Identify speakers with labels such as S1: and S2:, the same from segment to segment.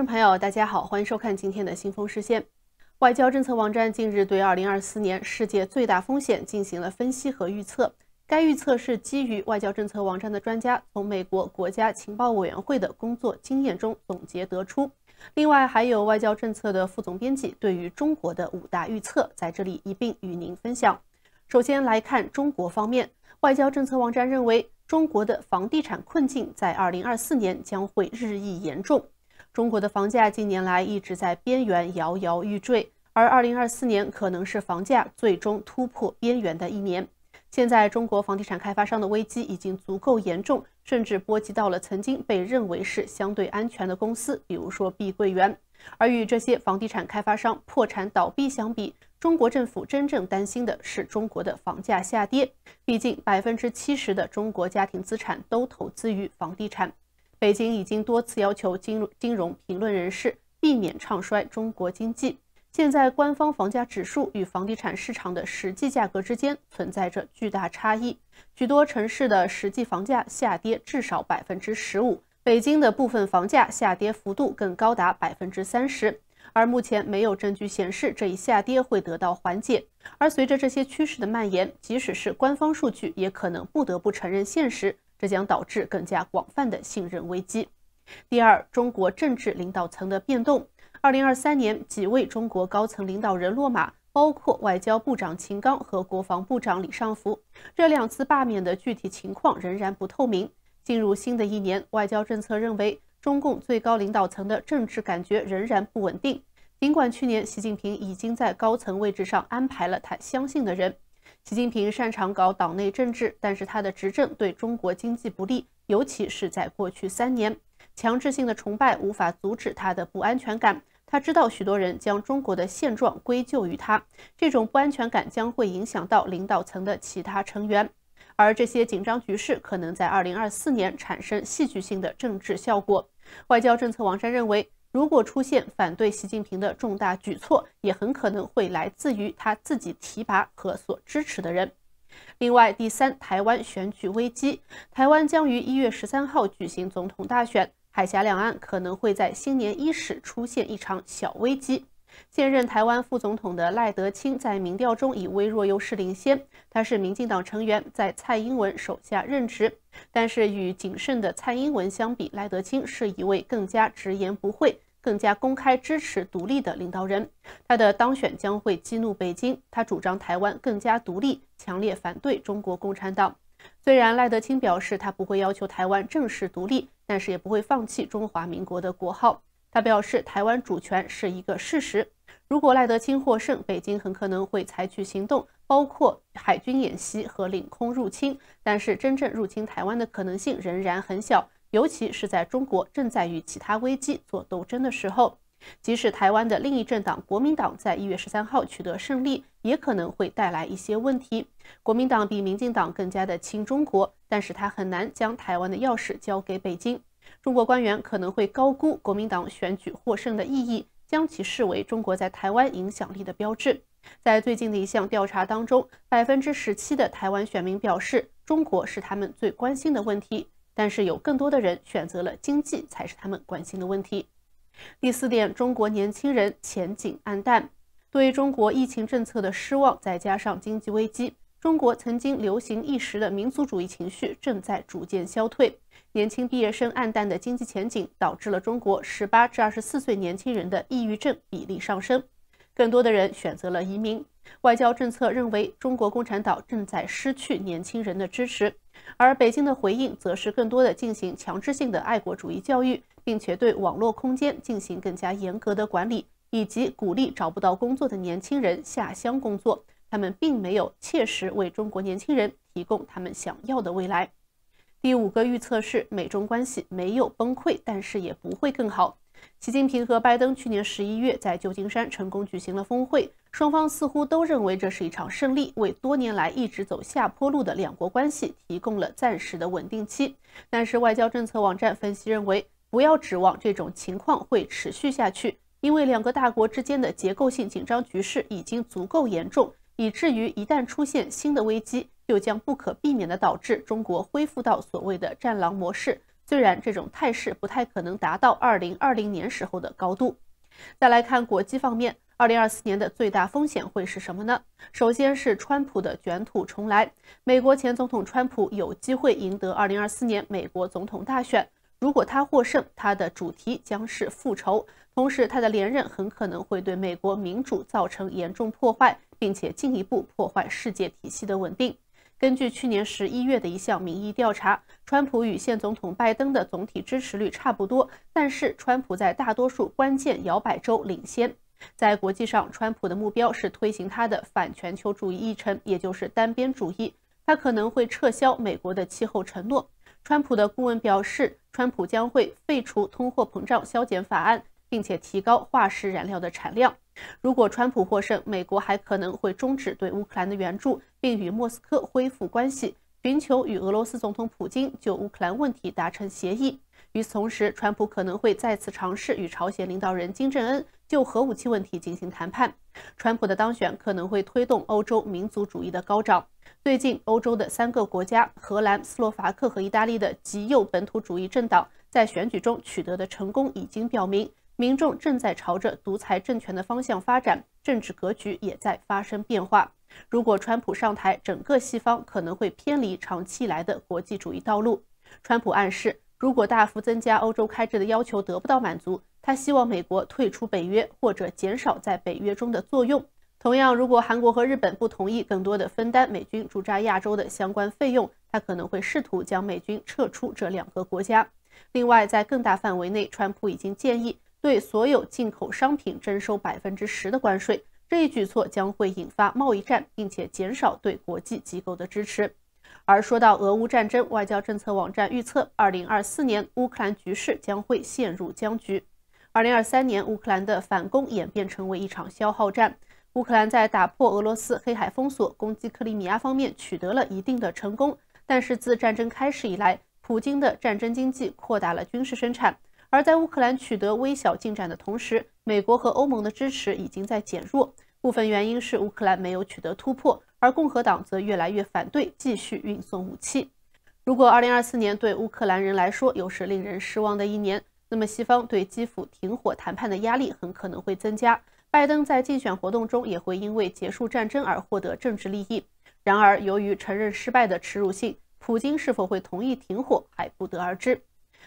S1: 朋友，大家好，欢迎收看今天的新风视线。外交政策网站近日对2024年世界最大风险进行了分析和预测。该预测是基于外交政策网站的专家从美国国家情报委员会的工作经验中总结得出。另外，还有外交政策的副总编辑对于中国的5大预测，在这里一并与您分享。首先来看中国方面，外交政策网站认为，中国的房地产困境在2024年将会日益严重。中国的房价近年来一直在边缘摇摇欲坠，而2024年可能是房价最终突破边缘的一年。现在中国房地产开发商的危机已经足够严重，甚至波及到了曾经被认为是相对安全的公司，比如说碧桂园。而与这些房地产开发商破产倒闭相比，中国政府真正担心的是中国的房价下跌。毕竟70%的中国家庭资产都投资于房地产。北京已经多次要求金融评论人士避免唱衰中国经济。现在官方房价指数与房地产市场的实际价格之间存在着巨大差异，许多城市的实际房价下跌至少15%，北京的部分房价下跌幅度更高达30%。而目前没有证据显示这一下跌会得到缓解，而随着这些趋势的蔓延，即使是官方数据也可能不得不承认现实，这将导致更加广泛的信任危机。第二，中国政治领导层的变动。2023年，几位中国高层领导人落马，包括外交部长秦刚和国防部长李尚福。这2次罢免的具体情况仍然不透明。进入新的一年，外交政策认为，中共最高领导层的政治感觉仍然不稳定。尽管去年习近平已经在高层位置上安排了他相信的人。习近平擅长搞党内政治，但是他的执政对中国经济不利，尤其是在过去3年。强制性的崇拜无法阻止他的不安全感。他知道许多人将中国的现状归咎于他，这种不安全感将会影响到领导层的其他成员。而这些紧张局势可能在2024年产生戏剧性的政治效果。外交政策网站认为，如果出现反对习近平的重大举措，也很可能会来自于他自己提拔和所支持的人。另外，第三，台湾选举危机。台湾将于1月13号举行总统大选，海峡两岸可能会在新年伊始出现一场小危机。现任台湾副总统的赖德清在民调中以微弱优势领先，他是民进党成员，在蔡英文手下任职。但是与谨慎的蔡英文相比，赖德清是一位更加直言不讳、更加公开支持独立的领导人。他的当选将会激怒北京，他主张台湾更加独立，强烈反对中国共产党。虽然赖德清表示他不会要求台湾正式独立，但是也不会放弃中华民国的国号。他表示台湾主权是一个事实。如果赖德清获胜，北京很可能会采取行动，包括海军演习和领空入侵，但是真正入侵台湾的可能性仍然很小，尤其是在中国正在与其他危机做斗争的时候。即使台湾的另一政党国民党在1月13号取得胜利，也可能会带来一些问题。国民党比民进党更加的亲中国，但是他很难将台湾的钥匙交给北京。中国官员可能会高估国民党选举获胜的意义，将其视为中国在台湾影响力的标志。在最近的一项调查当中，17%的台湾选民表示中国是他们最关心的问题，但是有更多的人选择了经济才是他们关心的问题。第4点，中国年轻人前景黯淡。对中国疫情政策的失望，再加上经济危机，中国曾经流行一时的民族主义情绪正在逐渐消退。年轻毕业生黯淡的经济前景，导致了中国18至24岁年轻人的抑郁症比例上升。更多的人选择了移民。外交政策认为，中国共产党正在失去年轻人的支持，而北京的回应则是更多的进行强制性的爱国主义教育，并且对网络空间进行更加严格的管理，以及鼓励找不到工作的年轻人下乡工作。他们并没有切实为中国年轻人提供他们想要的未来。第5个预测是，美中关系没有崩溃，但是也不会更好。习近平和拜登去年11月在旧金山成功举行了峰会，双方似乎都认为这是一场胜利，为多年来一直走下坡路的两国关系提供了暂时的稳定期。但是外交政策网站分析认为，不要指望这种情况会持续下去，因为两个大国之间的结构性紧张局势已经足够严重，以至于一旦出现新的危机，就将不可避免地导致中国恢复到所谓的战狼模式，虽然这种态势不太可能达到2020年时候的高度。再来看国际方面，2024年的最大风险会是什么呢？首先是川普的卷土重来。美国前总统川普有机会赢得2024年美国总统大选，如果他获胜，他的主题将是复仇，同时他的连任很可能会对美国民主造成严重破坏，并且进一步破坏世界体系的稳定。根据去年11月的一项民意调查，川普与现总统拜登的总体支持率差不多，但是川普在大多数关键摇摆州领先。在国际上，川普的目标是推行他的反全球主义议程，也就是单边主义。他可能会撤销美国的气候承诺。川普的顾问表示，川普将会废除通货膨胀削减法案，并且提高化石燃料的产量。如果川普获胜，美国还可能会终止对乌克兰的援助，并与莫斯科恢复关系，寻求与俄罗斯总统普京就乌克兰问题达成协议。与此同时，川普可能会再次尝试与朝鲜领导人金正恩就核武器问题进行谈判。川普的当选可能会推动欧洲民族主义的高涨。最近，欧洲的3个国家——荷兰、斯洛伐克和意大利的极右本土主义政党在选举中取得的成功已经表明，民众正在朝着独裁政权的方向发展，政治格局也在发生变化。如果川普上台，整个西方可能会偏离长期以来的国际主义道路。川普暗示，如果大幅增加欧洲开支的要求得不到满足，他希望美国退出北约或者减少在北约中的作用。同样，如果韩国和日本不同意更多的分担美军驻扎亚洲的相关费用，他可能会试图将美军撤出这2个国家。另外，在更大范围内，川普已经建议对所有进口商品征收10%的关税，这一举措将会引发贸易战，并且减少对国际机构的支持。而说到俄乌战争，外交政策网站预测，2024年乌克兰局势将会陷入僵局。2023年，乌克兰的反攻演变成为一场消耗战。乌克兰在打破俄罗斯黑海封锁、攻击克里米亚方面取得了一定的成功，但是自战争开始以来，普京的战争经济扩大了军事生产。而在乌克兰取得微小进展的同时，美国和欧盟的支持已经在减弱。部分原因是乌克兰没有取得突破，而共和党则越来越反对继续运送武器。如果2024年对乌克兰人来说又是令人失望的一年，那么西方对基辅停火谈判的压力很可能会增加。拜登在竞选活动中也会因为结束战争而获得政治利益。然而，由于承认失败的耻辱性，普京是否会同意停火还不得而知。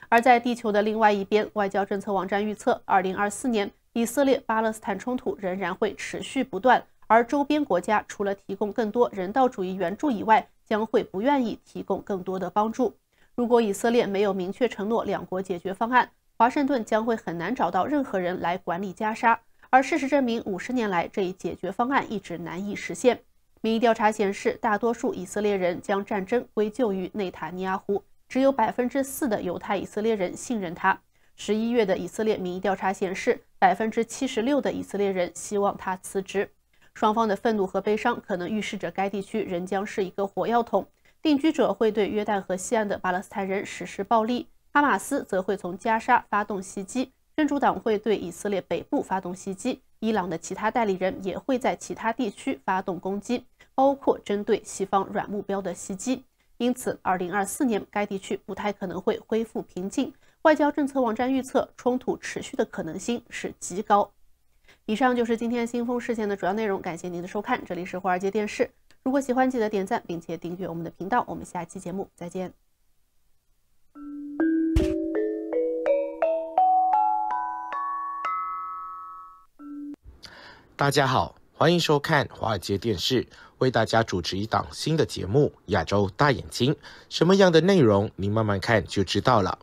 S1: 而在地球的另外一边，外交政策网站预测，2024年以色列巴勒斯坦冲突仍然会持续不断，而周边国家除了提供更多人道主义援助以外，将会不愿意提供更多的帮助。如果以色列没有明确承诺2国解决方案，华盛顿将会很难找到任何人来管理加沙。而事实证明，50年来这一解决方案一直难以实现。民意调查显示，大多数以色列人将战争归咎于内塔尼亚胡，只有4%的犹太以色列人信任他。11月的以色列民意调查显示，76%的以色列人希望他辞职。双方的愤怒和悲伤可能预示着该地区仍将是一个火药桶。定居者会对约旦河西岸的巴勒斯坦人实施暴力，哈马斯则会从加沙发动袭击。真主党会对以色列北部发动袭击，伊朗的其他代理人也会在其他地区发动攻击，包括针对西方软目标的袭击。因此，2024年该地区不太可能会恢复平静。外交政策网站预测，冲突持续的可能性是极高。以上就是今天新风事件的主要内容，感谢您的收看，这里是华尔街电视。如果喜欢，记得点赞并且订阅我们的频道，我们下期节目再见。
S2: 大家好，欢迎收看华尔街电视，为大家主持一档新的节目《亚洲大眼睛》。什么样的内容，您慢慢看就知道了。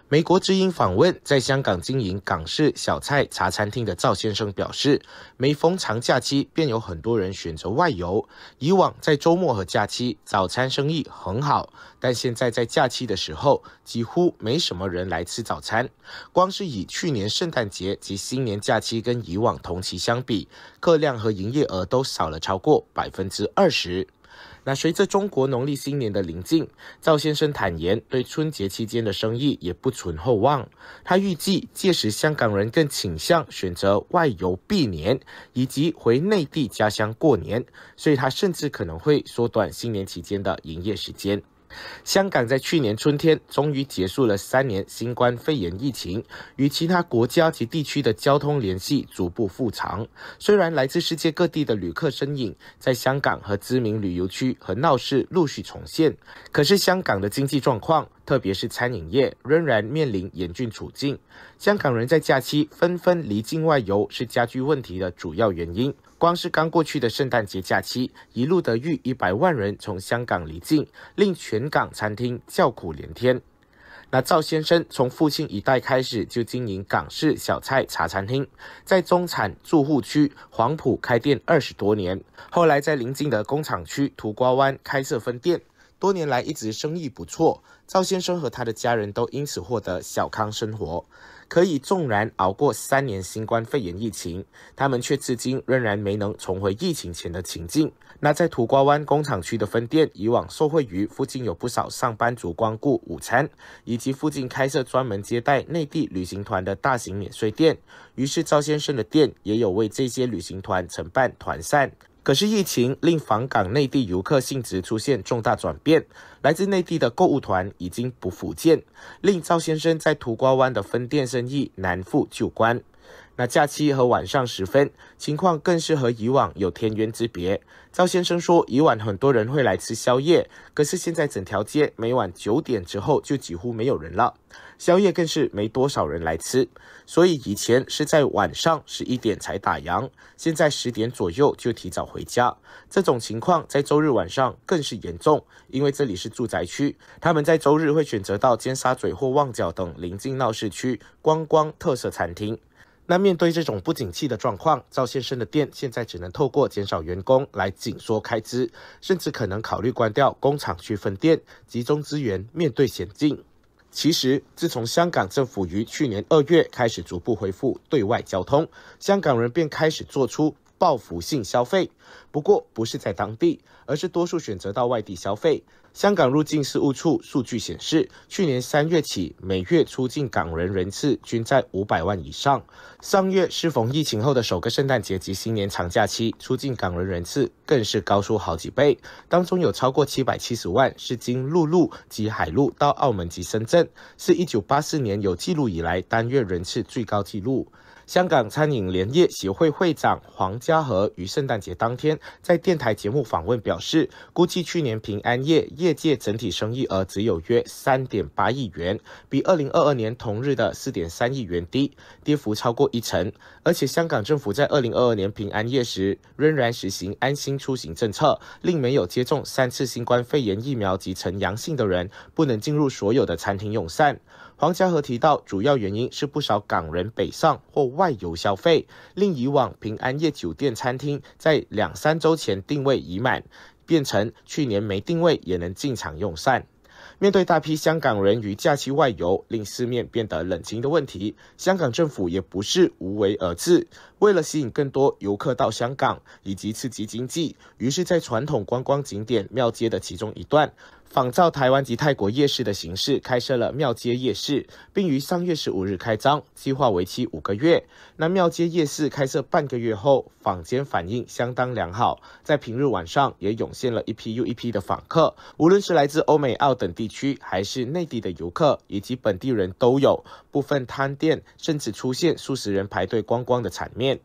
S2: 美国之音访问在香港经营港式小菜茶餐厅的赵先生表示，每逢长假期便有很多人选择外游。以往在周末和假期，早餐生意很好，但现在在假期的时候，几乎没什么人来吃早餐。光是以去年圣诞节及新年假期跟以往同期相比，客量和营业额都少了超过20%。那随着中国农历新年的临近，赵先生坦言，对春节期间的生意也不存厚望。他预计届时香港人更倾向选择外游避年，以及回内地家乡过年，所以他甚至可能会缩短新年期间的营业时间。香港在去年春天终于结束了3年新冠肺炎疫情，与其他国家及地区的交通联系逐步复常。虽然来自世界各地的旅客身影在香港和知名旅游区和闹市陆续重现，可是香港的经济状况，特别是餐饮业，仍然面临严峻处境。香港人在假期纷纷离境外游，是加剧问题的主要原因。光是刚过去的圣诞节假期，一路得逾100万人从香港离境，令全港餐厅叫苦连天。那赵先生从父亲一代开始就经营港式小菜茶餐厅，在中产住户区黄埔开店20多年，后来在邻近的工厂区土瓜湾开设分店，多年来一直生意不错。赵先生和他的家人都因此获得小康生活。可以纵然熬过3年新冠肺炎疫情，他们却至今仍然没能重回疫情前的情境。那在土瓜湾工厂区的分店，以往受惠于附近有不少上班族光顾午餐，以及附近开设专门接待内地旅行团的大型免税店，于是赵先生的店也有为这些旅行团承办团膳。可是疫情令访港内地游客性质出现重大转变，来自内地的购物团已经不复见，令赵先生在土瓜湾的分店生意难复旧关。那假期和晚上时分，情况更是和以往有天渊之别。赵先生说，以往很多人会来吃宵夜，可是现在整条街每晚9点之后就几乎没有人了，宵夜更是没多少人来吃。所以以前是在晚上11点才打烊，现在10点左右就提早回家。这种情况在周日晚上更是严重，因为这里是住宅区，他们在周日会选择到尖沙咀或旺角等邻近闹市区观光特色餐厅。那面对这种不景气的状况，赵先生的店现在只能透过减少员工来紧缩开支，甚至可能考虑关掉工厂区分店，集中资源面对险境。其实，自从香港政府于去年2月开始逐步恢复对外交通，香港人便开始做出报复性消费，不过不是在当地，而是多数选择到外地消费。香港入境事务处数据显示，去年3月起，每月出境港人人次均在500万以上。上月适逢疫情后的首个圣诞节及新年长假期，出境港人人次更是高出好几倍，当中有超过770万是经陆路及海路到澳门及深圳，是1984年有记录以来单月人次最高纪录。香港餐饮联业协会会长黄家和于圣诞节当天在电台节目访问表示，估计去年平安夜业界整体生意额只有约 3.8 亿元，比2022年同日的 4.3 亿元低，跌幅超过10%。而且香港政府在2022年平安夜时仍然实行安心出行政策，令没有接种3次新冠肺炎疫苗及呈阳性的人不能进入所有的餐厅用膳。黄家和提到，主要原因是不少港人北上或外游消费，令以往平安夜酒店餐厅在2-3周前定位已满，变成去年没定位也能进场用膳。面对大批香港人于假期外游，令市面变得冷清的问题，香港政府也不是无为而治。为了吸引更多游客到香港，以及刺激经济，于是在传统观光景点庙街的其中一段，仿照台湾及泰国夜市的形式开设了庙街夜市，并于3月15日开张，计划为期5个月。那庙街夜市开设半个月后，坊间反应相当良好，在平日晚上也涌现了一批又一批的访客，无论是来自欧美澳等地区，还是内地的游客以及本地人都有，部分摊店甚至出现数十人排队观光的场面。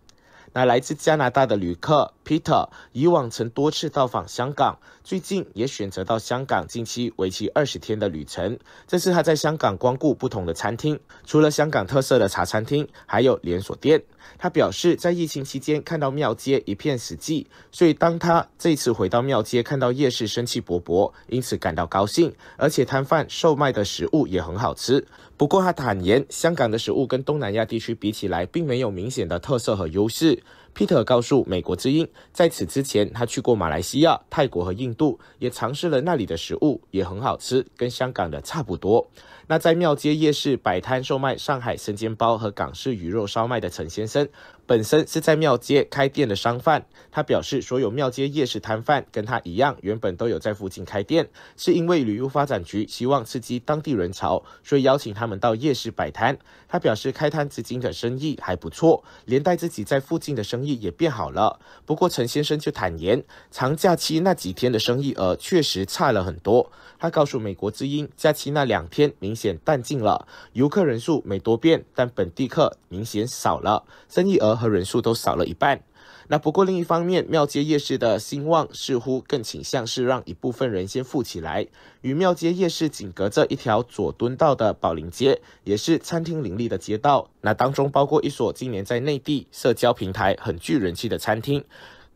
S2: 那来自加拿大的旅客 Peter 以往曾多次到访香港，最近也选择到香港近期为期20天的旅程。这次他在香港光顾不同的餐厅，除了香港特色的茶餐厅，还有连锁店。他表示，在疫情期间看到庙街一片死寂，所以当他这次回到庙街看到夜市生气勃勃，因此感到高兴，而且摊贩售卖的食物也很好吃。不过他坦言，香港的食物跟东南亚地区比起来，并没有明显的特色和优势。Peter 告诉美国之音，在此之前他去过马来西亚、泰国和印度，也尝试了那里的食物，也很好吃，跟香港的差不多。那在庙街夜市摆摊售卖上海生煎包和港式鱼肉烧麦的陈先生，本身是在庙街开店的商贩。他表示，所有庙街夜市摊贩跟他一样，原本都有在附近开店，是因为旅游发展局希望刺激当地人潮，所以邀请他们到夜市摆摊。他表示，开摊至今的生意还不错，连带自己在附近的生意也变好了。不过陈先生就坦言，长假期那几天的生意额确实差了很多。他告诉美国之音，假期那2天明显淡静了，游客人数没多变，但本地客明显少了，生意额和人数都少了一半。那不过另一方面，庙街夜市的兴旺似乎更倾向是让一部分人先富起来。与庙街夜市紧隔着一条左敦道的宝林街，也是餐厅林立的街道。那当中包括一所今年在内地社交平台很具人气的餐厅。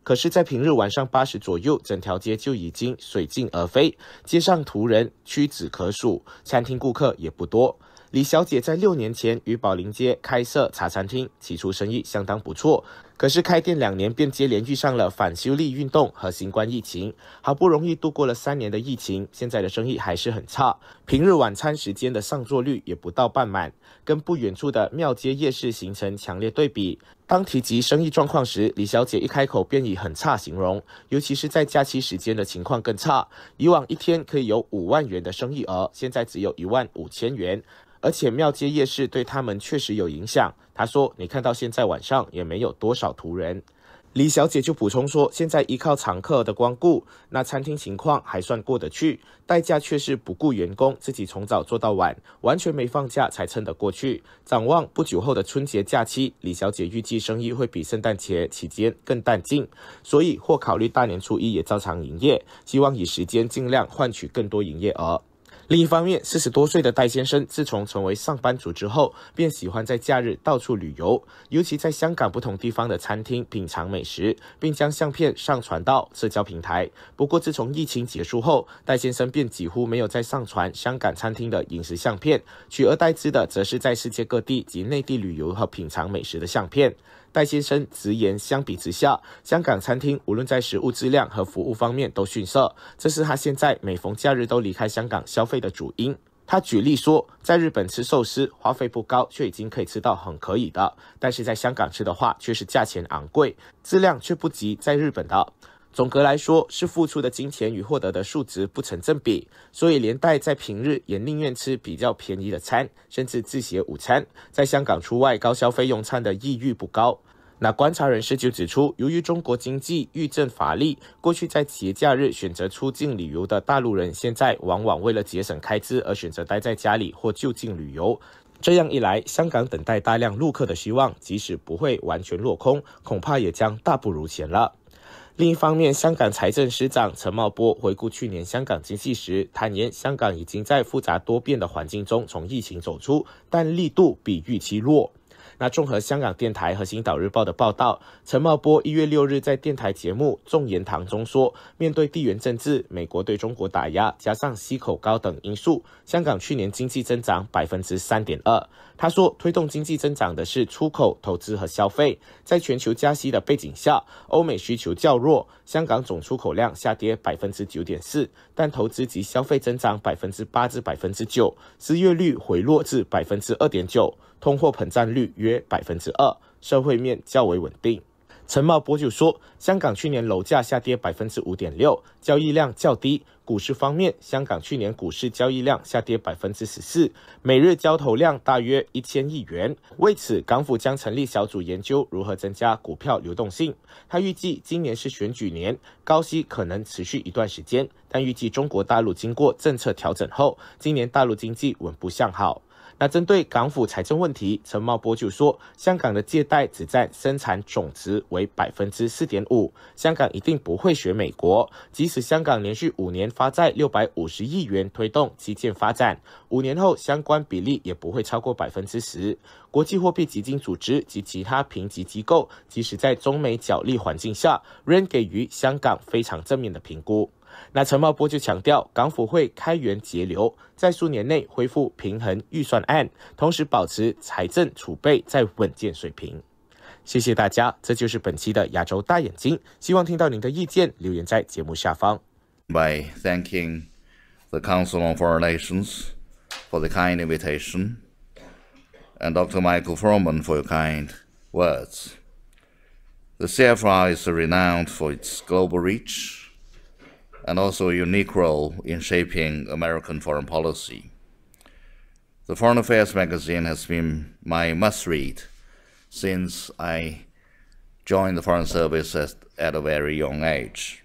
S2: 可是，在平日晚上8时左右，整条街就已经水尽而飞，街上途人屈指可数，餐厅顾客也不多。李小姐在6年前于宝林街开设茶餐厅，起初生意相当不错，可是开店2年便接连遇上了反修例运动和新冠疫情，好不容易度过了3年的疫情，现在的生意还是很差，平日晚餐时间的上座率也不到半满，跟不远处的庙街夜市形成强烈对比。当提及生意状况时，李小姐一开口便以很差形容，尤其是在假期时间的情况更差，以往一天可以有5万元的生意额，现在只有15000元。而且庙街夜市对他们确实有影响。他说，你看到现在晚上也没有多少途人。李小姐就补充说，现在依靠常客的光顾，那餐厅情况还算过得去，代价却是不顾员工，自己从早做到晚，完全没放假才撑得过去。展望不久后的春节假期，李小姐预计生意会比圣诞节期间更淡静，所以或考虑大年初一也照常营业，希望以时间尽量换取更多营业额。另一方面，40多岁的戴先生自从成为上班族之后，便喜欢在假日到处旅游，尤其在香港不同地方的餐厅品尝美食，并将相片上传到社交平台。不过，自从疫情结束后，戴先生便几乎没有再上传香港餐厅的饮食相片，取而代之的则是在世界各地及内地旅游和品尝美食的相片。戴先生直言，相比之下，香港餐厅无论在食物质量和服务方面都逊色，这是他现在每逢假日都离开香港消费的主因。他举例说，在日本吃寿司花费不高，却已经可以吃到很可以的，但是在香港吃的话，却是价钱昂贵，质量却不及在日本的。总的来说，是付出的金钱与获得的数值不成正比，所以连带在平日也宁愿吃比较便宜的餐，甚至自写午餐。在香港出外高消费用餐的意欲不高。那观察人士就指出，由于中国经济愈振乏力，过去在节假日选择出境旅游的大陆人，现在往往为了节省开支而选择待在家里或就近旅游。这样一来，香港等待大量陆客的希望，即使不会完全落空，恐怕也将大不如前了。另一方面，香港财政司长陈茂波回顾去年香港经济时，坦言香港已经在复杂多变的环境中从疫情走出，但力度比预期弱。那综合香港电台和星岛日报的报道，陈茂波1月6日在电台节目《众言堂》中说，面对地缘政治、美国对中国打压，加上息口高等因素，香港去年经济增长 3.2%。他说，推动经济增长的是出口、投资和消费。在全球加息的背景下，欧美需求较弱，香港总出口量下跌 9.4%， 但投资及消费增长 8% 至 9%， 失业率回落至 2.9%， 通货膨胀率约 2%， 社会面较为稳定。陈茂波就说，香港去年楼价下跌 5.6%， 交易量较低。股市方面，香港去年股市交易量下跌 14%， 每日交投量大约1000亿元。为此，港府将成立小组研究如何增加股票流动性。他预计今年是选举年，高息可能持续一段时间，但预计中国大陆经过政策调整后，今年大陆经济稳步向好。那针对港府财政问题，陈茂波就说，香港的借贷只占生产总值为 4.5%， 香港一定不会学美国，即使香港连续5年发债650亿元推动基建发展，5年后相关比例也不会超过 10%。国际货币基金组织及其他评级机构，即使在中美角力环境下，仍给予香港非常正面的评估。那陈茂波就强调，港府会开源节流，在数年内恢复平衡预算案，同时保持财政储备在稳健水平。谢谢大家，这就是本期的亚洲大眼睛，希望听到您的意见，留言在节目下方。
S3: By thanking the Council on Foreign Relations for the kind invitation and Dr. Michael Froman for your kind words. The CFR is renowned for its global reach and also a unique role in shaping American foreign policy. The Foreign Affairs magazine has been my must-read since I joined the Foreign Service at a very young age.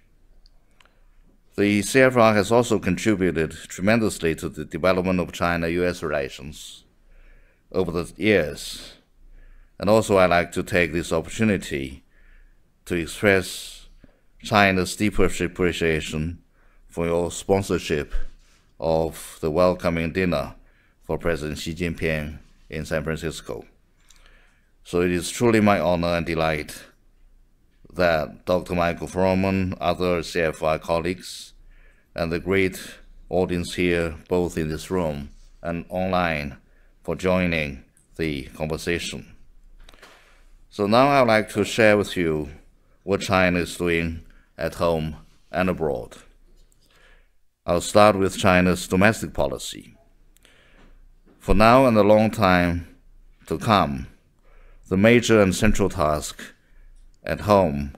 S3: The CFR has also contributed tremendously to the development of China-US relations over the years. And also I'd like to take this opportunity to express China's deepest appreciation for your sponsorship of the welcoming dinner for President Xi Jinping in San Francisco. So it is truly my honor and delight that Dr. Michael Froman, other CFI colleagues, and the great audience here, both in this room and online, for joining the conversation. So now I'd like to share with you what China is doing at home and abroad. I'll start with China's domestic policy. For now and a long time to come, the major and central task at home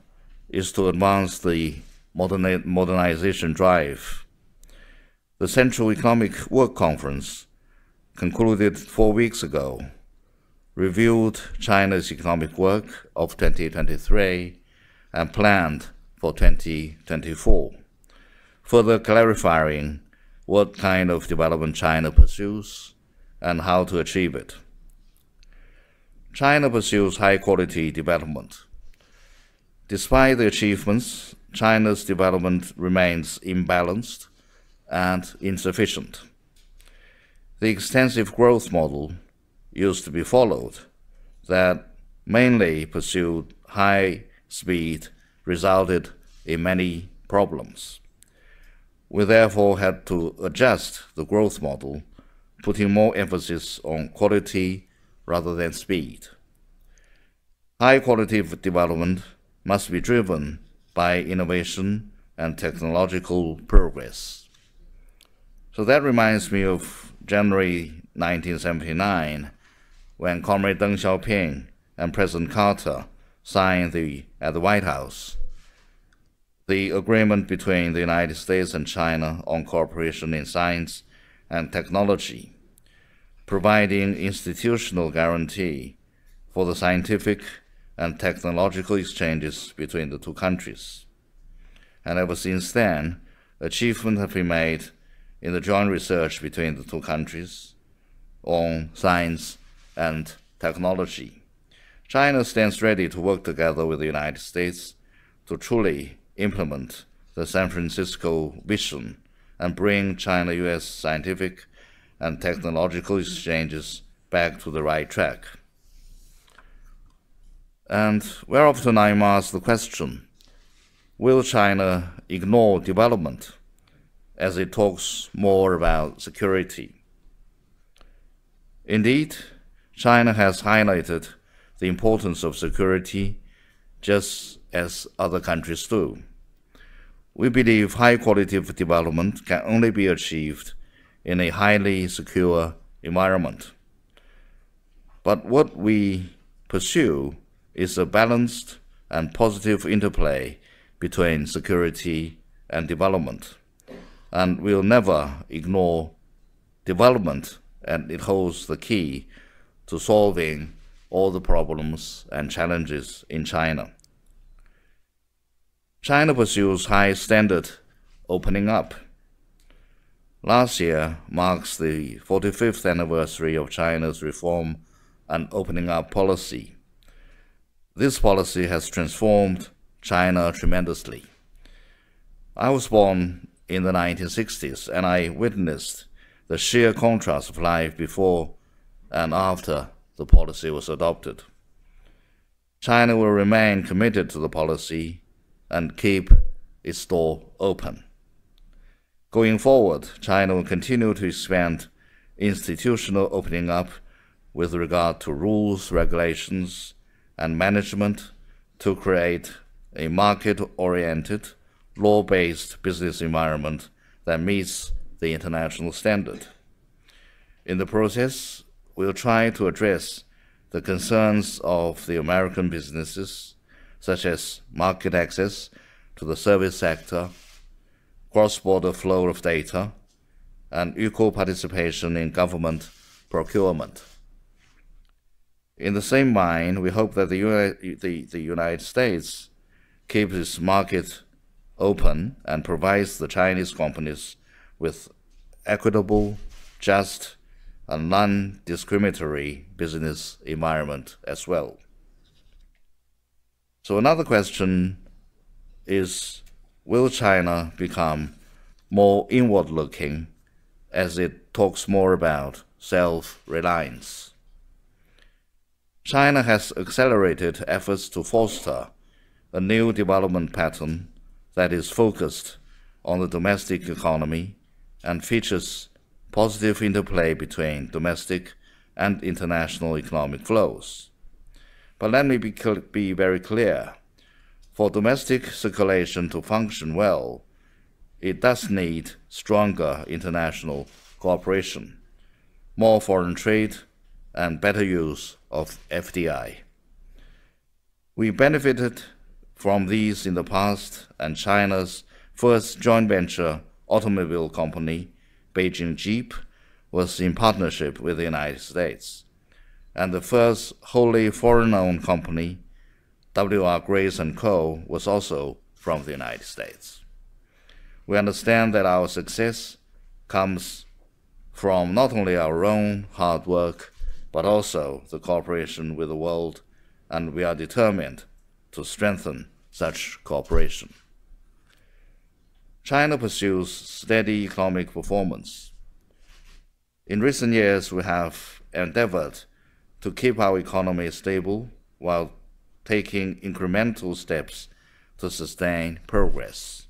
S3: is to advance the modernization drive. The Central Economic Work Conference, concluded 4 weeks ago, reviewed China's economic work of 2023 and planned for 2024, further clarifying what kind of development China pursues and how to achieve it. China pursues high-quality development. Despite the achievements, China's development remains imbalanced and insufficient. The extensive growth model used to be followed that mainly pursued high speed resulted in many problems. We therefore had to adjust the growth model, putting more emphasis on quality rather than speed. High quality development must be driven by innovation and technological progress. So that reminds me of January 1979, when Comrade Deng Xiaoping and President Carter signed at the White House the agreement between the United States and China on cooperation in science and technology, providing institutional guarantee for the scientific and technological exchanges between the two countries. And ever since then, achievements have been made in the joint research between the two countries on science and technology. China stands ready to work together with the United States to truly implement the San Francisco vision and bring China-US scientific and technological exchanges back to the right track. And very often I'm asked the question, will China ignore development as it talks more about security? Indeed, China has highlighted the importance of security just as other countries do. We believe high quality of development can only be achieved in a highly secure environment. But what we pursue is a balanced and positive interplay between security and development. And we'll never ignore development, and it holds the key to solving all the problems and challenges in China. China pursues high standard opening up. Last year marks the 45th anniversary of China's reform and opening up policy. This policy has transformed China tremendously. I was born in the 1960s, and I witnessed the sheer contrast of life before and after the policy was adopted. China will remain committed to the policy and keep its door open. Going forward, China will continue to expand institutional opening up with regard to rules, regulations, and management to create a market-oriented, law-based business environment that meets the international standard. In the process, we'll try to address the concerns of the American businesses such as market access to the service sector, cross-border flow of data, and equal participation in government procurement. In the same vein, we hope that the United States keeps its market open and provides the Chinese companies with equitable, just, and non-discriminatory business environment as well. So another question is, will China become more inward-looking as it talks more about self-reliance? China has accelerated efforts to foster a new development pattern that is focused on the domestic economy and features positive interplay between domestic and international economic flows. But let me be very clear. For domestic circulation to function well, it does need stronger international cooperation, more foreign trade, and better use of FDI. We benefited from these in the past, and China's first joint venture automobile company, Beijing Jeep, was in partnership with the United States, and the first wholly foreign-owned company, W.R. Grace & Co., was also from the United States. We understand that our success comes from not only our own hard work, but also the cooperation with the world, and we are determined to strengthen such cooperation. China pursues steady economic performance. In recent years, we have endeavored to keep our economy stable while taking incremental steps to sustain progress.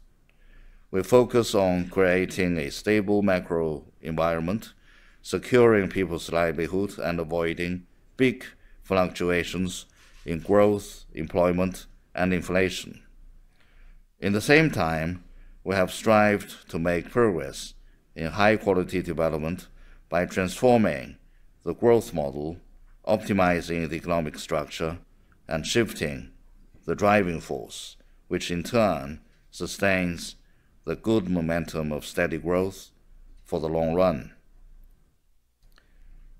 S3: We focus on creating a stable macro environment, securing people's livelihood, and avoiding big fluctuations in growth, employment, and inflation. In the same time, we have strived to make progress in high-quality development by transforming the growth model, optimizing the economic structure, and shifting the driving force, which in turn sustains the good momentum of steady growth for the long run.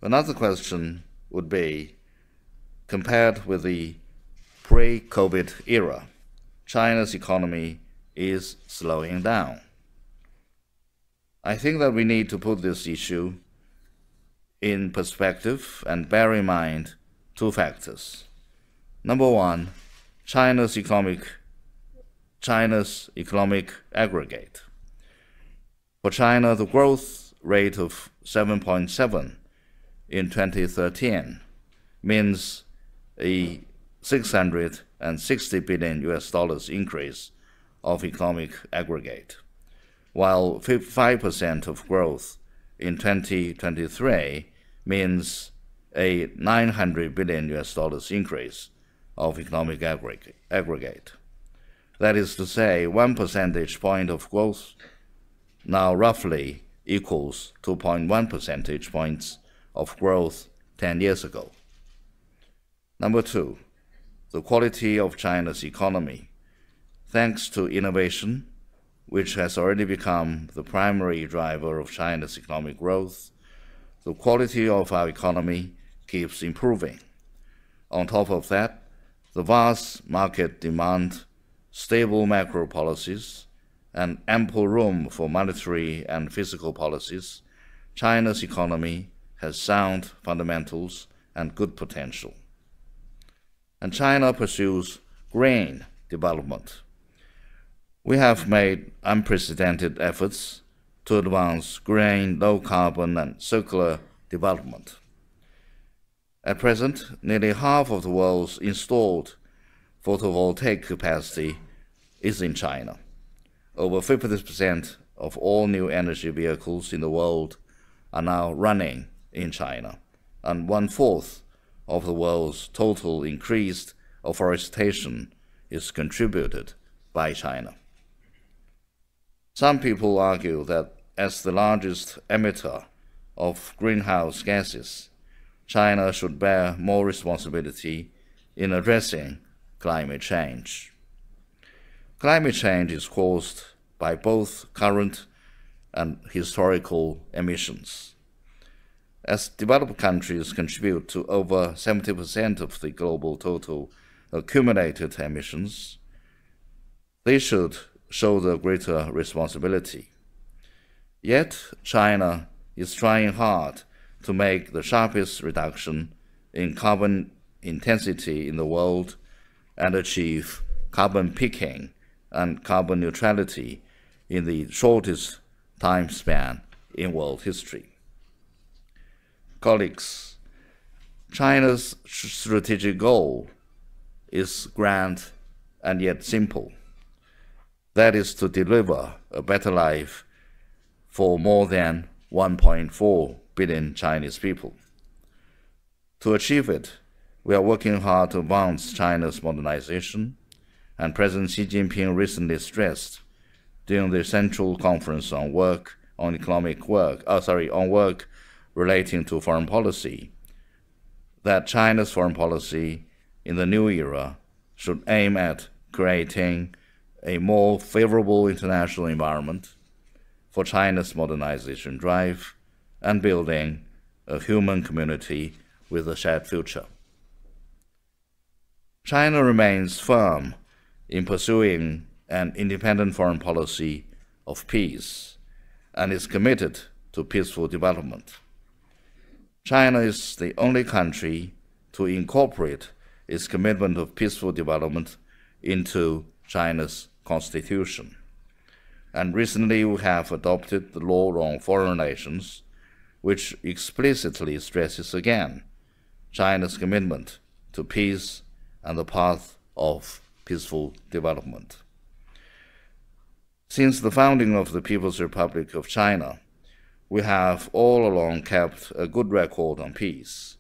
S3: Another question would be, compared with the pre-COVID era, China's economy is slowing down. I think that we need to put this issue in perspective and bear in mind two factors. Number one, China's economic aggregate. For China, the growth rate of 7.7 in 2013 means a $660 billion increase of economic aggregate, while 5% of growth in 2023 means a $900 billion increase of economic aggregate. That is to say, 1 percentage point of growth now roughly equals 2.1 percentage points of growth 10 years ago. Number two, the quality of China's economy. Thanks to innovation, which has already become the primary driver of China's economic growth, the quality of our economy keeps improving. On top of that, the vast market demand, stable macro policies, and ample room for monetary and fiscal policies, China's economy has sound fundamentals and good potential. And China pursues green development. We have made unprecedented efforts to advance green, low-carbon, and circular development. At present, nearly half of the world's installed photovoltaic capacity is in China. Over 50% of all new energy vehicles in the world are now running in China, and 1/4 of the world's total increased afforestation is contributed by China. Some people argue that as the largest emitter of greenhouse gases, China should bear more responsibility in addressing climate change. Climate change is caused by both current and historical emissions. As developed countries contribute to over 70% of the global total accumulated emissions, they should shoulder greater responsibility. Yet, China is trying hard to make the sharpest reduction in carbon intensity in the world and achieve carbon peaking and carbon neutrality in the shortest time span in world history. Colleagues, China's strategic goal is grand and yet simple. That is to deliver a better life for more than 1.4 billion Chinese people. To achieve it, we are working hard to advance China's modernization, and President Xi Jinping recently stressed during the Central Conference on work relating to foreign policy that China's foreign policy in the new era should aim at creating a more favorable international environment for China's modernization drive and building a human community with a shared future. China remains firm in pursuing an independent foreign policy of peace and is committed to peaceful development. China is the only country to incorporate its commitment of peaceful development into China's constitution. And recently we have adopted the law on foreign relations, which explicitly stresses again China's commitment to peace and the path of peaceful development. Since the founding of the People's Republic of China, we have all along kept a good record on peace.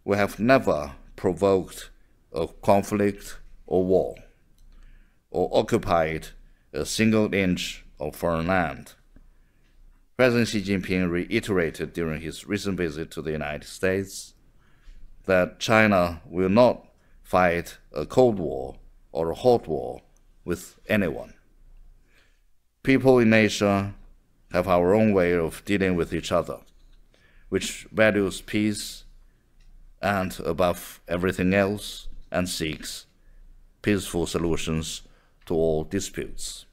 S3: We have never provoked a conflict or war, or occupied a single inch of foreign land. President Xi Jinping reiterated during his recent visit to the United States that China will not fight a Cold War or a hot war with anyone. People in Asia have our own way of dealing with each other, which values peace and, above everything else, and seeks peaceful solutions to all disputes.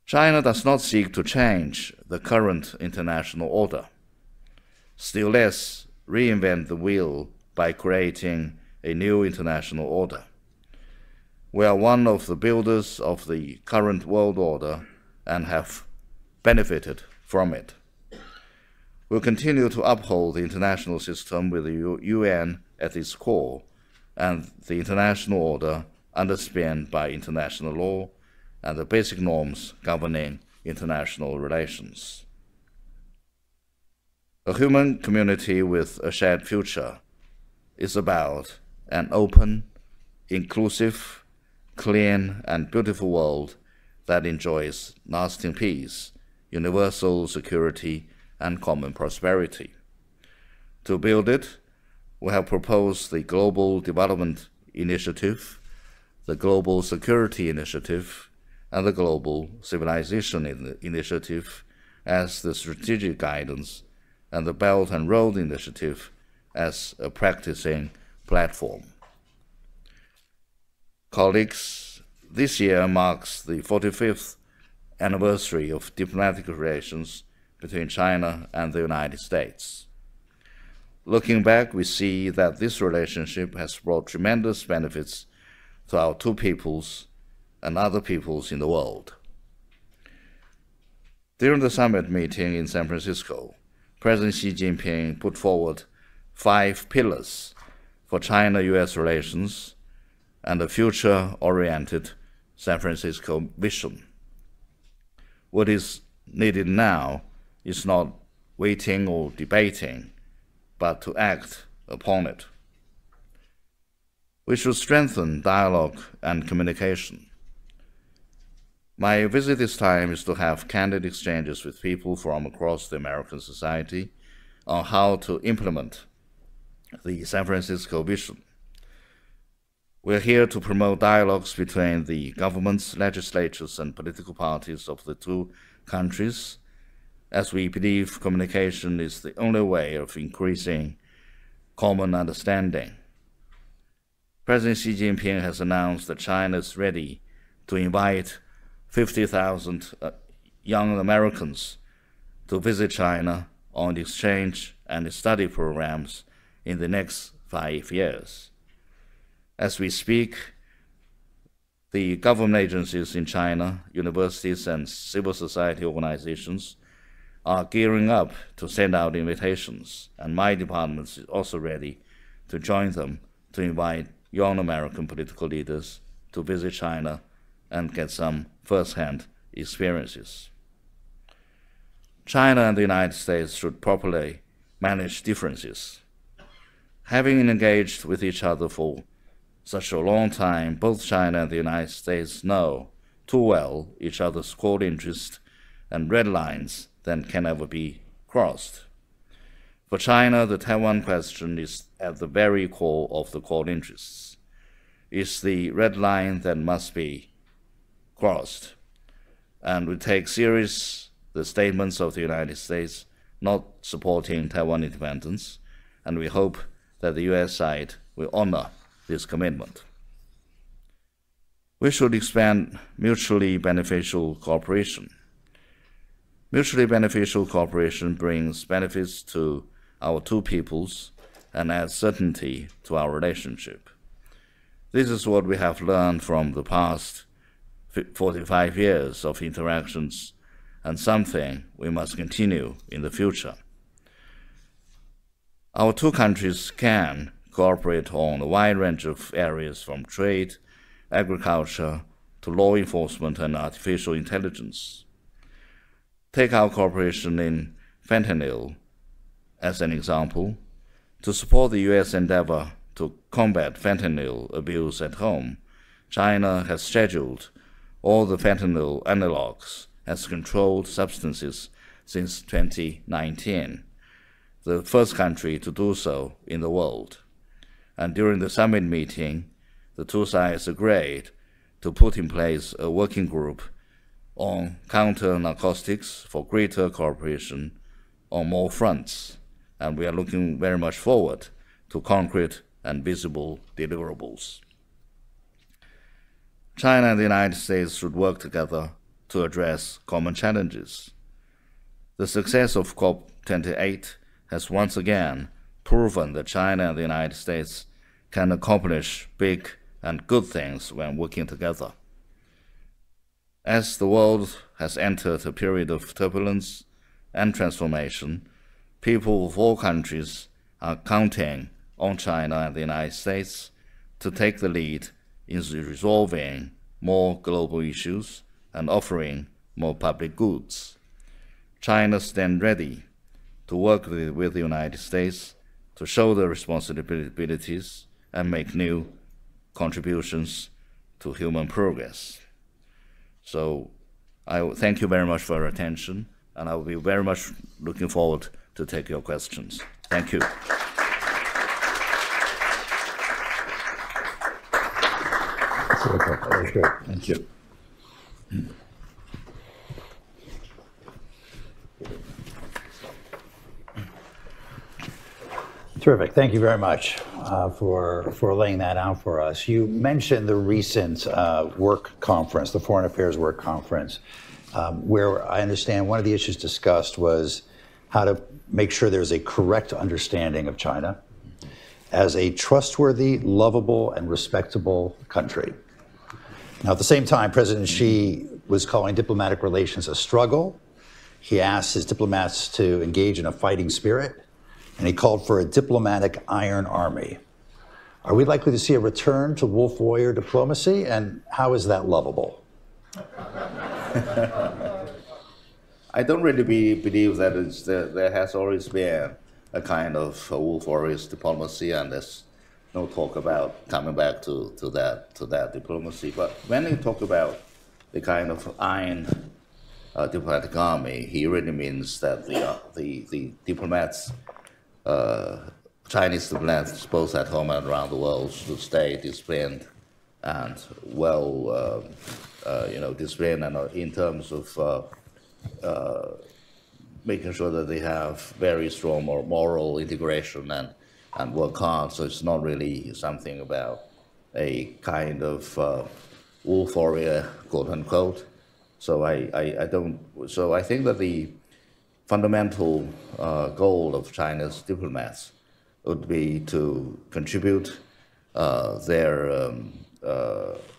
S3: China does not seek to change the current international order, still less reinvent the wheel by creating a new international order. We are one of the builders of the current world order and have benefited from it. We'll continue to uphold the international system with the UN at its core and the international order underpinned by international law and the basic norms governing international relations. A human community with a shared future is about an open, inclusive, clean, and beautiful world that enjoys lasting peace, universal security, and common prosperity. To build it, we have proposed the Global Development Initiative, the Global Security Initiative, and the Global Civilization Initiative as the strategic guidance, and the Belt and Road Initiative as a practicing platform. Colleagues, this year marks the 45th anniversary of diplomatic relations between China and the United States. Looking back, we see that this relationship has brought tremendous benefits to our two peoples and other peoples in the world. During the summit meeting in San Francisco, President Xi Jinping put forward 5 pillars for China-US relations and a future-oriented San Francisco vision. What is needed now is not waiting or debating, but to act upon it. We should strengthen dialogue and communication. My visit this time is to have candid exchanges with people from across the American society on how to implement the San Francisco vision. We're here to promote dialogues between the governments, legislatures, and political parties of the two countries, as we believe communication is the only way of increasing common understanding. President Xi Jinping has announced that China is ready to invite 50,000 young Americans to visit China on exchange and study programs in the next 5 years. As we speak, the government agencies in China, universities, and civil society organizations are gearing up to send out invitations, and my department is also ready to join them to invite young American political leaders to visit China and get some first-hand experiences. China and the United States should properly manage differences. Having engaged with each other for such a long time, both China and the United States know too well each other's core interests and red lines that can never be crossed. For China, the Taiwan question is at the very core of the core interests. It's the red line that must be crossed. And we take serious the statements of the United States not supporting Taiwan independence, and we hope that the US side will honor this commitment. We should expand mutually beneficial cooperation. Mutually beneficial cooperation brings benefits to our two peoples and adds certainty to our relationship. This is what we have learned from the past 45 years of interactions, and something we must continue in the future. Our two countries can cooperate on a wide range of areas from trade, agriculture, to law enforcement and artificial intelligence. Take our cooperation in fentanyl as an example. To support the US endeavor to combat fentanyl abuse at home, China has scheduled all the fentanyl analogs as controlled substances since 2019, the first country to do so in the world. And during the summit meeting, the two sides agreed to put in place a working group on counter-narcotics for greater cooperation on more fronts, and we are looking very much forward to concrete and visible deliverables. China and the United States should work together to address common challenges. The success of COP28 has once again proven that China and the United States can accomplish big and good things when working together. As the world has entered a period of turbulence and transformation, people of all countries are counting on China and the United States to take the lead in resolving more global issues and offering more public goods. China stands ready to work with the United States to show their responsibilities and make new contributions to human progress. So I thank you very much for your attention, and I will be very much looking forward to take your questions. Thank you.
S4: Very good. Thank you. Terrific. Thank you very much for laying that out for us. You mentioned the recent work conference, the Foreign Affairs Work Conference, where I understand one of the issues discussed was how to make sure there's a correct understanding of China as a trustworthy, lovable, and respectable country. Now, at the same time, President Xi was calling diplomatic relations a struggle. He asked his diplomats to engage in a fighting spirit, and he called for a diplomatic iron army. Are we likely to see a return to wolf warrior diplomacy, and how is that lovable?
S3: I don't really believe that there has always been a kind of wolf warrior diplomacy, and there's no talk about coming back to that diplomacy. But when you talk about the kind of iron diplomatic army, he really means that the diplomats, Chinese diplomats, both at home and around the world, should stay disciplined and well, disciplined, and in terms of making sure that they have very strong moral integration and work hard. So it's not really something about a kind of wolf warrior, quote unquote. So I think that the fundamental goal of China's diplomats would be to contribute their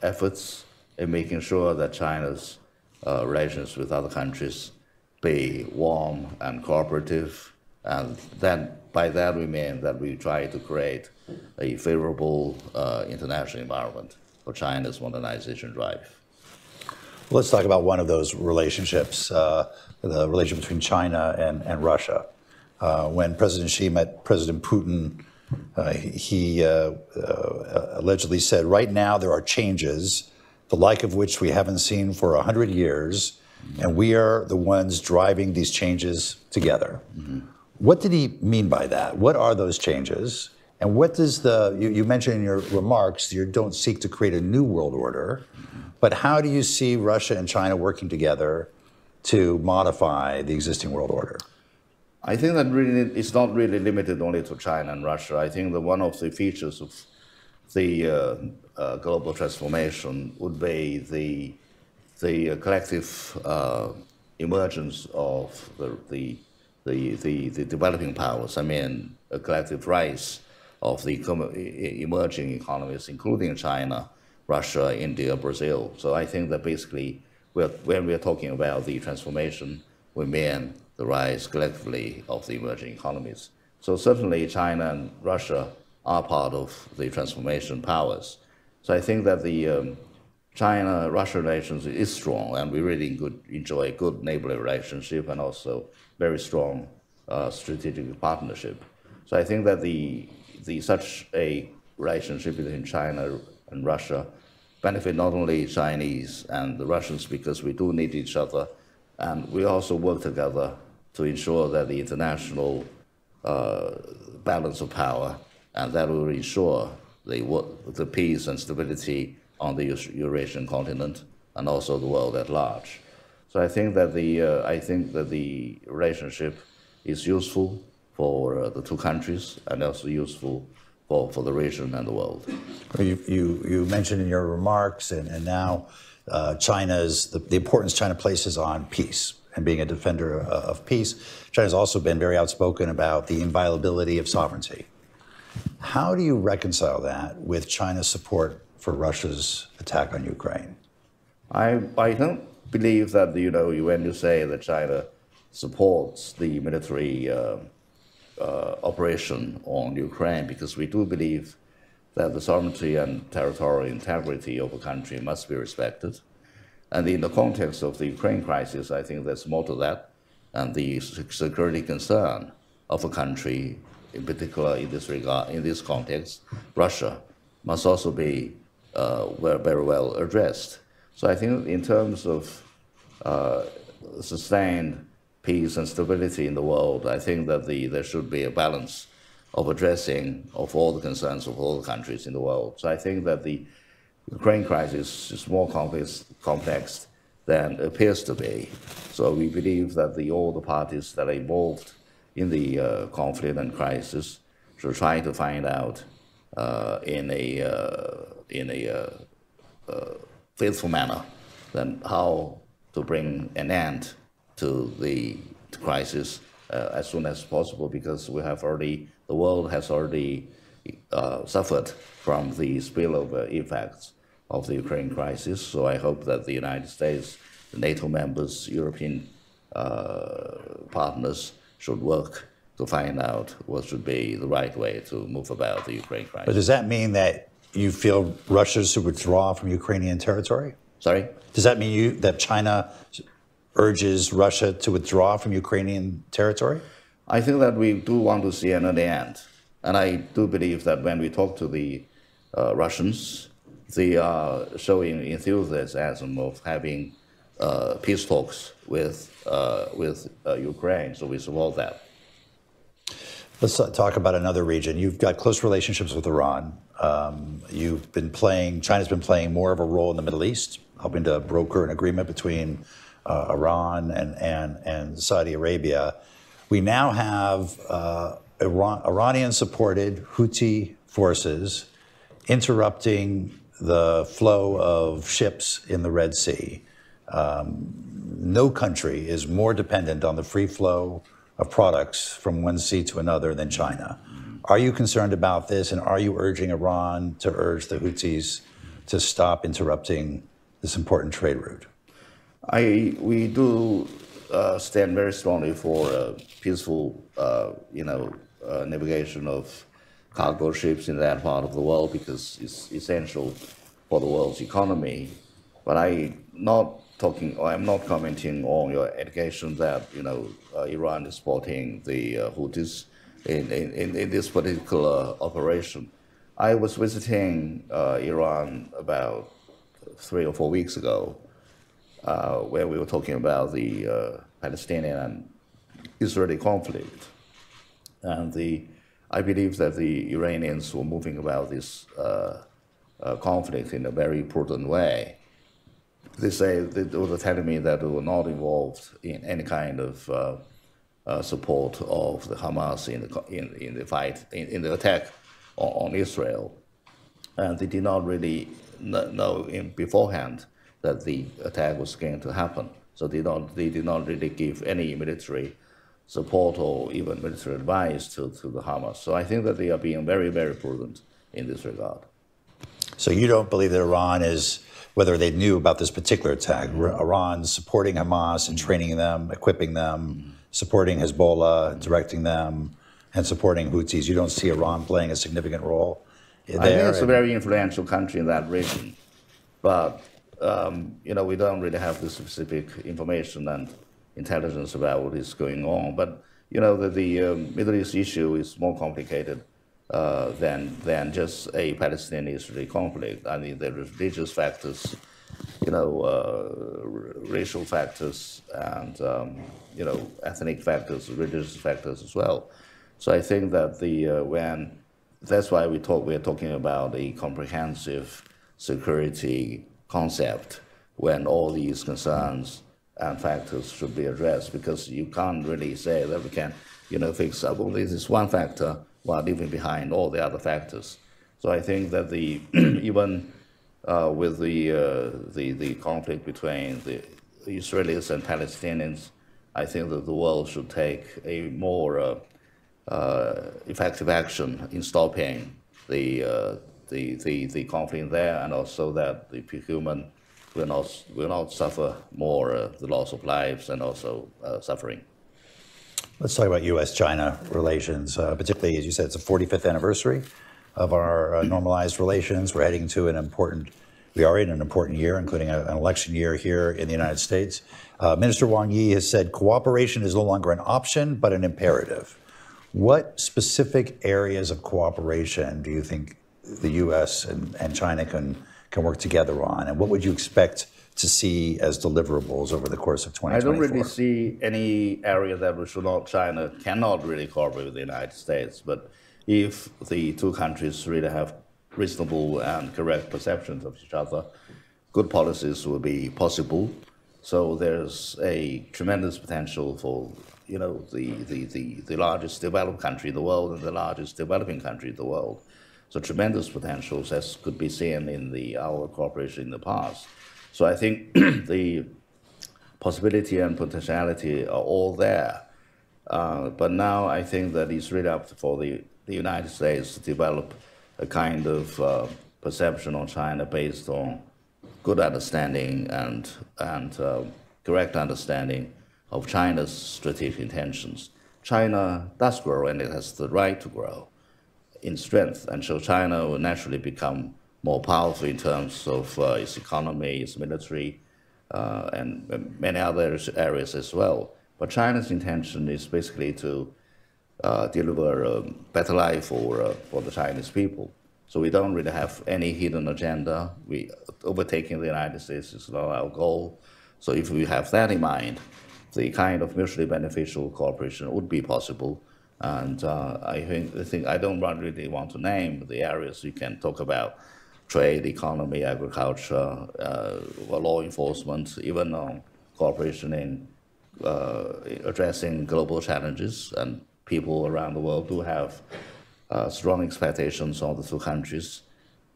S3: efforts in making sure that China's relations with other countries be warm and cooperative, and then by that we mean that we try to create a favorable international environment for China's modernization drive.
S4: Let's talk about one of those relationships, the relationship between China and Russia. When President Xi met President Putin, he allegedly said, right now there are changes, the like of which we haven't seen for 100 years, and we are the ones driving these changes together. Mm-hmm. What did he mean by that? What are those changes? And what does you mentioned in your remarks, you don't seek to create a new world order, but how do you see Russia and China working together to modify the existing world order?
S3: I think that really it's not really limited only to China and Russia. I think that one of the features of the global transformation would be the collective emergence of the developing powers. I mean, a collective rise of the emerging economies, including China, Russia, India, Brazil. So I think that basically, when we're talking about the transformation, we mean the rise collectively of the emerging economies. So certainly China and Russia are part of the transformation powers. So I think that the China-Russia relations is strong, and we really enjoy a good neighborly relationship and also very strong strategic partnership. So I think that such a relationship between China and Russia benefit not only Chinese and the Russians, because we do need each other, and we also work together to ensure that the international balance of power, and that will ensure the peace and stability on the Eurasian continent and also the world at large. So I think that the relationship is useful for the two countries and also useful for the region and the world.
S4: You mentioned in your remarks and now the importance China places on peace and being a defender of peace. China's also been very outspoken about the inviolability of sovereignty. How do you reconcile that with China's support for Russia's attack on Ukraine?
S3: I don't believe that, when you say that China supports the military operation on Ukraine, because we do believe that the sovereignty and territorial integrity of a country must be respected. And in the context of the Ukraine crisis, I think there's more to that. And the security concern of a country, in particular in this regard, in this context, Russia, must also be very well addressed. So I think in terms of sustained peace and stability in the world, I think that there should be a balance of addressing of all the concerns of all the countries in the world. So I think that the Ukraine crisis is more complex than it appears to be. So we believe that all the parties that are involved in the conflict and crisis should try to find out in a faithful manner then how to bring an end to the crisis as soon as possible, because the world has already suffered from the spillover effects of the Ukraine crisis. So I hope that the United States, the NATO members, European partners should work to find out what should be the right way to move about the Ukraine crisis.
S4: But does that mean that you feel Russia should withdraw from Ukrainian territory?
S3: Sorry?
S4: Does that mean that China urges Russia to withdraw from Ukrainian territory?
S3: I think that we do want to see another end. And I do believe that when we talk to the Russians, they are showing enthusiasm of having peace talks with Ukraine. So we support that.
S4: Let's talk about another region. You've got close relationships with Iran. China's been playing more of a role in the Middle East, helping to broker an agreement between Iran and Saudi Arabia. We now have Iranian-supported Houthi forces interrupting the flow of ships in the Red Sea. No country is more dependent on the free flow of products from one sea to another than China. Are you concerned about this, and are you urging Iran to urge the Houthis to stop interrupting this important trade route?
S3: We do stand very strongly for peaceful, navigation of cargo ships in that part of the world, because it's essential for the world's economy. But I'm not commenting on your allegation that Iran is supporting the Houthis in this particular operation. I was visiting Iran about 3 or 4 weeks ago, where we were talking about the Palestinian and Israeli conflict, and I believe that the Iranians were moving about this conflict in a very prudent way. They were telling me that they were not involved in any kind of support of the Hamas in the fight, in the attack on Israel, and they did not really know beforehand that the attack was going to happen. So they did not really give any military support or even military advice to the Hamas. So I think that they are being very, very prudent in this regard.
S4: So you don't believe that Iran is, whether they knew about this particular attack, Iran's supporting Hamas and training them, equipping them, supporting Hezbollah, directing them, and supporting Houthis. You don't see Iran playing a significant role there?
S3: I think it's a very influential country in that region, but we don't really have the specific information and intelligence about what is going on. But the Middle East issue is more complicated than just a Palestinian-Israeli conflict. I mean, there are religious factors, racial factors, and ethnic factors, religious factors as well. So I think that that's why we're talking about a comprehensive security concept, when all these concerns and factors should be addressed, because you can't really say that we can, fix only this one factor while leaving behind all the other factors. So I think that even with the conflict between the Israelis and Palestinians, I think that the world should take a more effective action in stopping the conflict there, and also that the human will not suffer more the loss of lives and also suffering.
S4: Let's talk about U.S.-China relations, particularly, as you said, it's the 45th anniversary of our normalized relations. We're heading to we are in an important year, including an election year here in the United States. Minister Wang Yi has said cooperation is no longer an option, but an imperative. What specific areas of cooperation do you think the U.S. and China can work together on, and what would you expect to see as deliverables over the course of 2024? I
S3: don't really see any area that China cannot really cooperate with the United States, but if the two countries really have reasonable and correct perceptions of each other, good policies will be possible. So there's a tremendous potential for the largest developed country in the world and the largest developing country in the world. So tremendous potentials, as could be seen in our cooperation in the past. So I think the possibility and potentiality are all there. But now I think that it's really up for the United States to develop a kind of perception on China based on good understanding and correct understanding of China's strategic intentions. China does grow, and it has the right to grow in strength, and so China will naturally become more powerful in terms of its economy, its military, and many other areas as well. But China's intention is basically to deliver a better life for the Chinese people. So we don't really have any hidden agenda. Overtaking the United States is not our goal. So if we have that in mind, the kind of mutually beneficial cooperation would be possible. And I think I don't really want to name the areas we can talk about: trade, economy, agriculture, law enforcement, even cooperation in addressing global challenges. And people around the world do have strong expectations on the two countries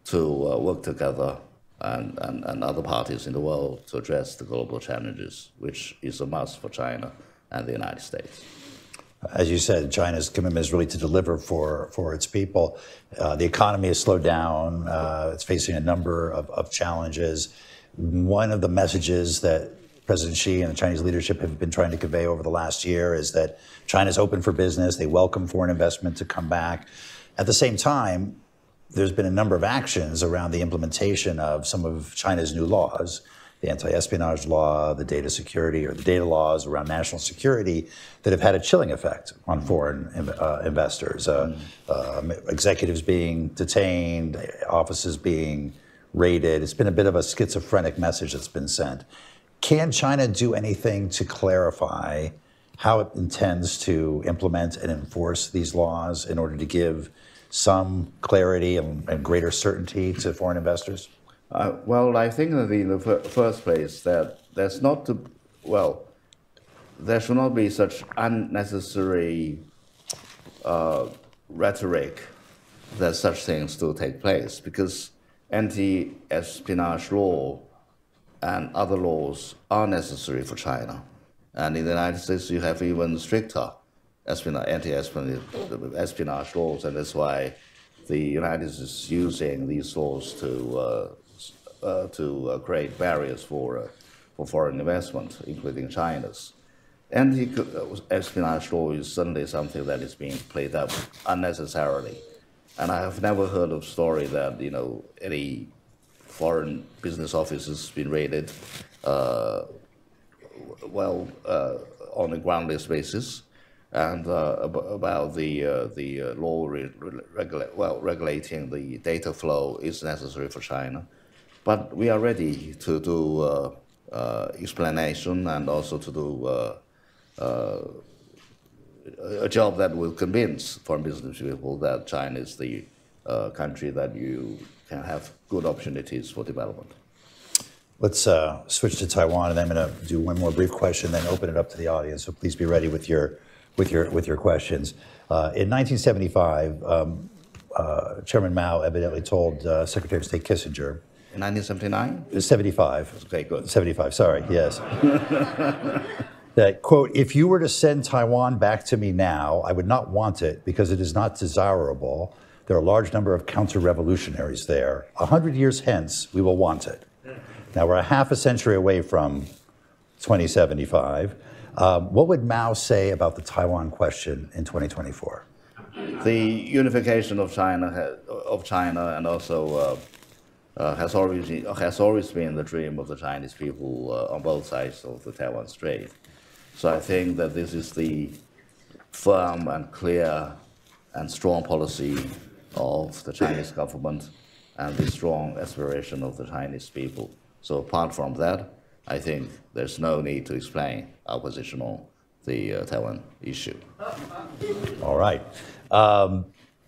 S3: to work together and other parties in the world to address the global challenges, which is a must for China and the United States.
S4: As you said, China's commitment is really to deliver for its people. The economy has slowed down. It's facing a number of challenges. One of the messages that President Xi and the Chinese leadership have been trying to convey over the last year is that China's open for business. They welcome foreign investment to come back. At the same time, there's been a number of actions around the implementation of some of China's new laws, the anti-espionage law, the data security, or the data laws around national security, that have had a chilling effect on foreign investors. Executives being detained, offices being raided. It's been a bit of a schizophrenic message that's been sent. Can China do anything to clarify how it intends to implement and enforce these laws in order to give some clarity and greater certainty to foreign investors?
S3: Well, I think that in the first place that there should not be such unnecessary rhetoric that such things do take place, because anti-espionage law and other laws are necessary for China. And in the United States, you have even stricter anti-espionage laws, and that's why the United States is using these laws to create barriers for foreign investment, including China's. Anti-espionage law is certainly something that is being played up unnecessarily. And I have never heard of story that, any foreign business office has been raided on a groundless basis, and about the law regulating the data flow is necessary for China. But we are ready to do explanation and also to do a job that will convince foreign business people that China is the country that you can have good opportunities for development.
S4: Let's switch to Taiwan, and I'm going to do one more brief question, then open it up to the audience. So please be ready with your questions. In 1975, Chairman Mao evidently told Secretary of State Kissinger.
S3: In 1979?
S4: 75.
S3: Okay, good.
S4: 75. Sorry. Yes. That, quote, "If you were to send Taiwan back to me now, I would not want it because it is not desirable. There are a large number of counter-revolutionaries there. 100 years hence, we will want it." Now, we're a half a century away from 2075. What would Mao say about the Taiwan question in 2024?
S3: The unification of China and also has always been the dream of the Chinese people on both sides of the Taiwan Strait. So I think that this is the firm and clear and strong policy of the Chinese government and the strong aspiration of the Chinese people. So apart from that, I think there's no need to explain our position on the Taiwan issue.
S4: All right.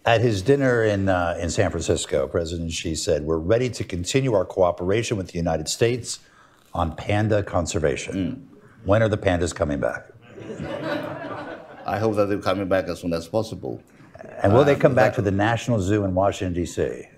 S4: At his dinner in San Francisco, President Xi said, "We're ready to continue our cooperation with the United States on panda conservation." When are the pandas coming back?
S3: I hope that they're coming back as soon as possible.
S4: And will they come back to the National Zoo in Washington, D.C.?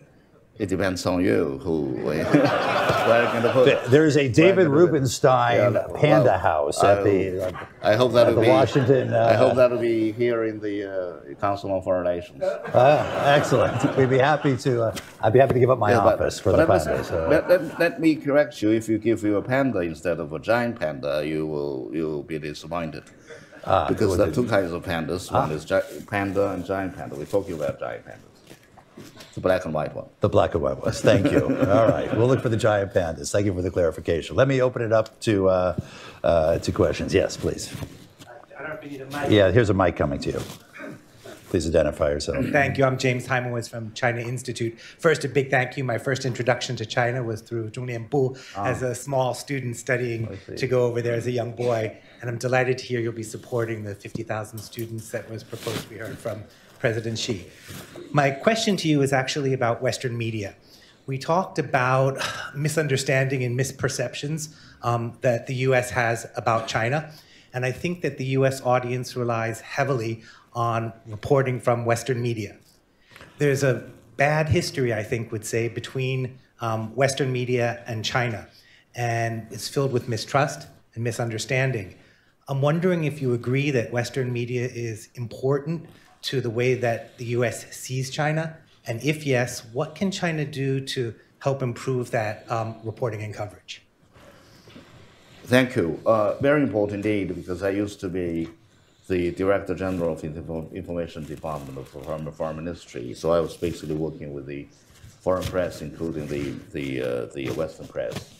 S3: It depends on you where you're going to put it.
S4: There's a David Rubenstein panda house at the Washington.
S3: I hope that'll be here in the Council on Foreign Relations.
S4: Excellent. We'd be happy to. I'd be happy to give up my office for the pandas.
S3: Let me correct you. If you give you a panda instead of a giant panda, you'll be disappointed. Because there are two kinds of pandas. One is panda and giant panda. We're talking about giant pandas. The black and white one.
S4: The black and white ones. Thank you. All right. We'll look for the giant pandas. Thank you for the clarification. Let me open it up to questions. Yes, please.
S5: I don't know if you need a mic.
S4: Yeah, here's a mic coming to you. Please identify yourself.
S5: Thank you. I'm James Heimowitz from China Institute. First, a big thank you. My first introduction to China was through Zhonglianbu as a small student studying to go over there as a young boy. And I'm delighted to hear you'll be supporting the 50,000 students that was proposed, we heard from President Xi. My question to you is actually about Western media. We talked about misunderstanding and misperceptions that the US has about China. And I think that the US audience relies heavily on reporting from Western media. There's a bad history, I think, would say, between Western media and China. And it's filled with mistrust and misunderstanding. I'm wondering if you agree that Western media is important to the way that the US sees China, and if yes, what can China do to help improve that reporting and coverage?
S3: Thank you. Very important indeed, because I used to be the Director General of the Information Department of the Foreign Ministry, so I was basically working with the foreign press, including the Western press.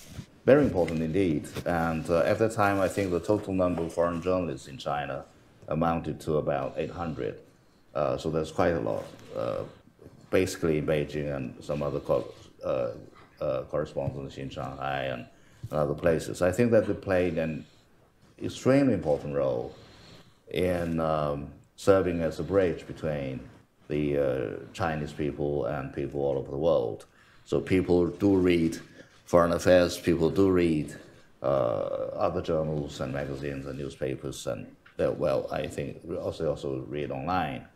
S3: Very important indeed. And at that time, I think the total number of foreign journalists in China amounted to about 800. So that's quite a lot, basically in Beijing and some other correspondents in Shanghai and other places. I think that they played an extremely important role in serving as a bridge between the Chinese people and people all over the world. So people do read foreign affairs, people do read other journals and magazines and newspapers, and well, I think also read online.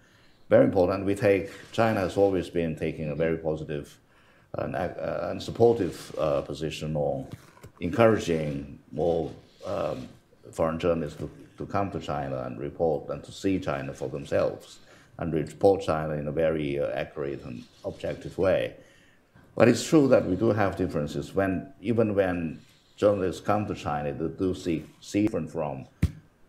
S3: Very important. China has always been taking a very positive and supportive position on encouraging more foreign journalists to come to China and report and to see China for themselves and report China in a very accurate and objective way. But it's true that we do have differences. Even when journalists come to China, they do see different from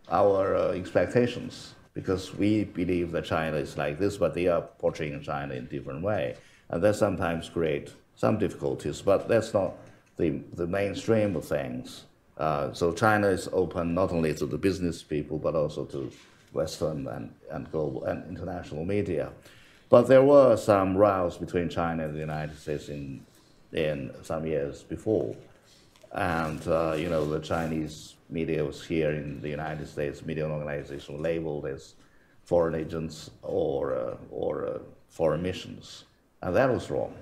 S3: our expectations, because we believe that China is like this, but they are portraying China in a different way. And that sometimes creates some difficulties, but that's not the mainstream of things. So China is open not only to the business people, but also to Western and global and international media. But there were some rows between China and the United States in some years before. And, the Chinese media was here in the United States, media organizations labeled as foreign agents or foreign missions. And that was wrong.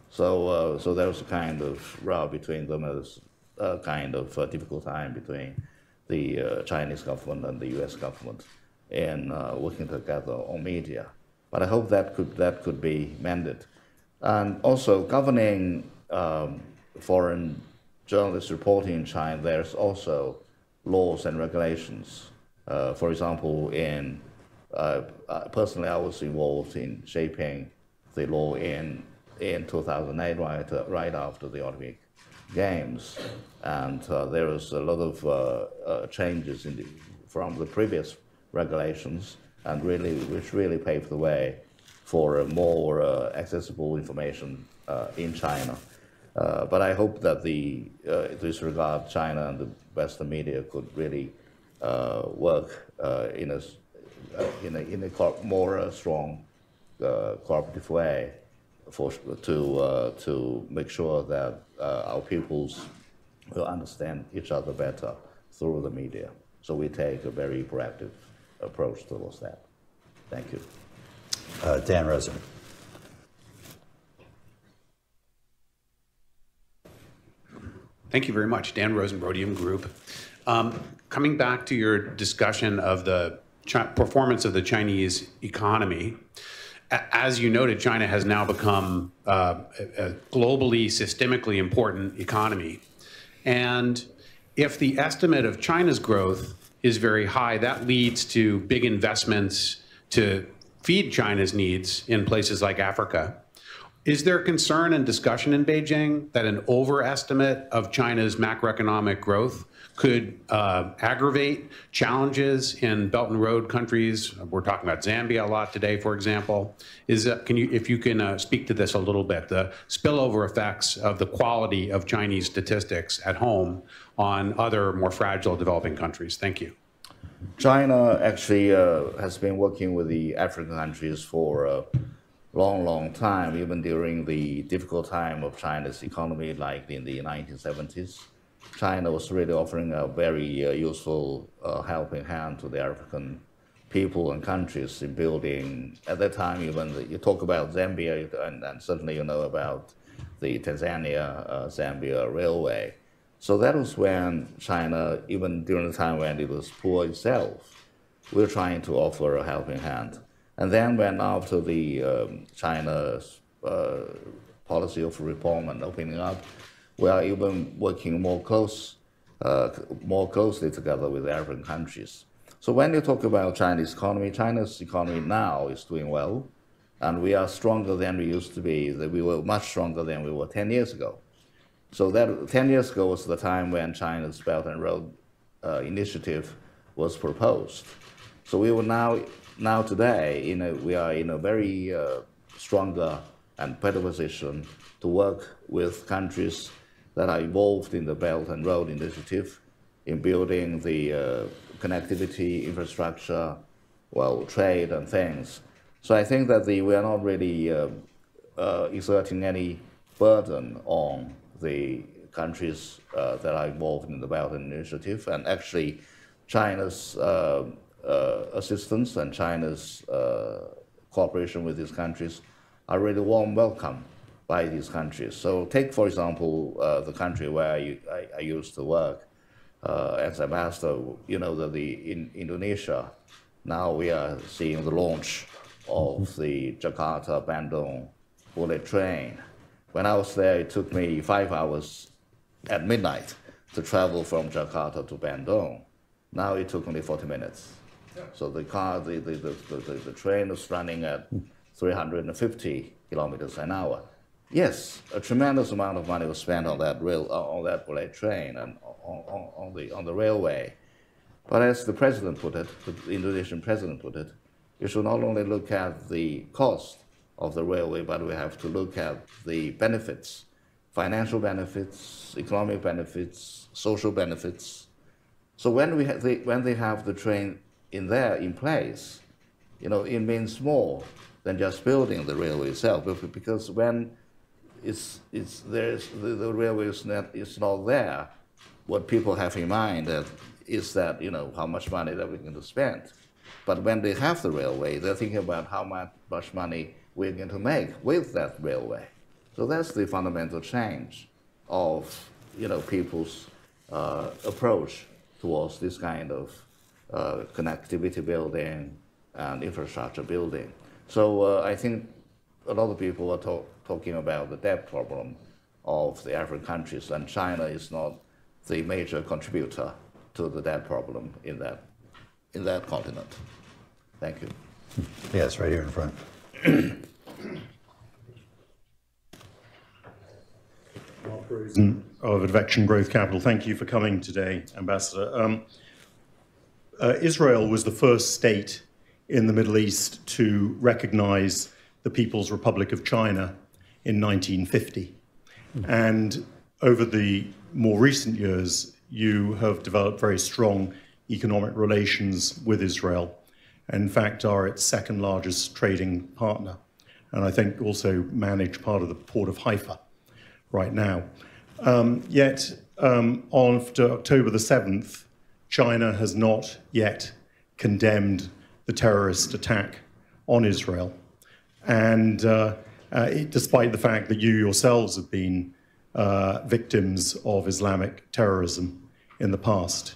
S3: So there was a kind of row between them. There was a kind of difficult time between the Chinese government and the US government in working together on media. But I hope that could be mended. And also governing foreign journalists reporting in China, there's also laws and regulations. For example, personally, I was involved in shaping the law in 2008, right after the Olympic Games, and there was a lot of changes from the previous regulations, and which really paved the way for more accessible information in China. But I hope that in this regard, China and the Western media could really work in a more strong cooperative way to make sure that our peoples will understand each other better through the media. So we take a very proactive approach towards that. Thank you.
S4: Dan Rosen.
S6: Thank you very much. Dan Rosen, Rhodium Group. Coming back to your discussion of the performance of the Chinese economy, as you noted, China has now become a globally, systemically important economy. And if the estimate of China's growth is very high, that leads to big investments to feed China's needs in places like Africa. Is there concern and discussion in Beijing that an overestimate of China's macroeconomic growth could aggravate challenges in Belt and Road countries? We're talking about Zambia a lot today, for example. If you can speak to this a little bit, the spillover effects of the quality of Chinese statistics at home on other more fragile developing countries? Thank you.
S3: China actually has been working with the African countries for a long, long time, even during the difficult time of China's economy, like in the 1970s. China was really offering a very useful helping hand to the African people and countries in building, at that time, even you talk about Zambia, and certainly you know about the Tanzania-Zambia railway. So that was when China, even during the time when it was poor itself, we were trying to offer a helping hand. And then when after the China's policy of reform and opening up, we are even working more closely together with the African countries. So when you talk about China's economy now is doing well, and we are stronger than we used to be. We were much stronger than we were 10 years ago. So that 10 years ago was the time when China's Belt and Road Initiative was proposed. So we were now today, we are in a very stronger and better position to work with countries that are involved in the Belt and Road Initiative in building the connectivity, infrastructure, trade and things. So I think that we are not really exerting any burden on the countries that are involved in the Belt and Initiative, and actually China's assistance and China's cooperation with these countries are really warm welcome by these countries. So take, for example, the country where I used to work as ambassador, that in Indonesia, now we are seeing the launch of the Jakarta-Bandung bullet train. When I was there, it took me 5 hours at midnight to travel from Jakarta to Bandung. Now it took only 40 minutes. So the train was running at 350 kilometers an hour. Yes, a tremendous amount of money was spent on that bullet train and on the railway. But as the president put it, the Indonesian president put it, you should not only look at the cost of the railway, but we have to look at the benefits, financial benefits, economic benefits, social benefits. So when they have the train in place, it means more than just building the railway itself, because when the railway is not there, what people have in mind is that how much money that we're going to spend. But when they have the railway, they're thinking about how much money we're going to make with that railway. So that's the fundamental change of people's approach towards this kind of connectivity building and infrastructure building. So I think a lot of people are talking about the debt problem of the African countries, and China is not the major contributor to the debt problem in that continent. Thank you.
S4: Yes, right here in front.
S7: Mark Rosen of Advection Growth Capital. Thank you for coming today, Ambassador. Israel was the first state in the Middle East to recognize the People's Republic of China in 1950. And over the more recent years, you have developed very strong economic relations with Israel. In fact, are its second largest trading partner. And I think also manage part of the port of Haifa right now. Yet, on October the 7th, China has not yet condemned the terrorist attack on Israel. And despite the fact that you yourselves have been victims of Islamic terrorism in the past.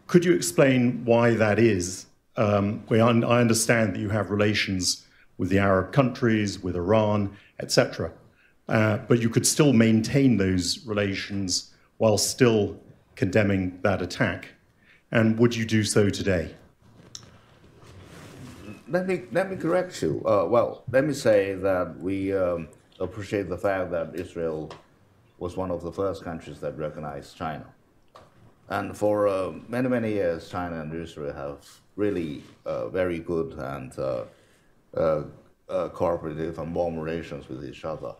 S7: Could you explain why that is? I understand that you have relations with the Arab countries, with Iran, etc. But you could still maintain those relations while still condemning that attack. And would you do so today?
S3: Let me correct you. Let me say that we appreciate the fact that Israel was one of the first countries that recognized China. And for many, many years, China and Israel have really very good and cooperative and warm relations with each other.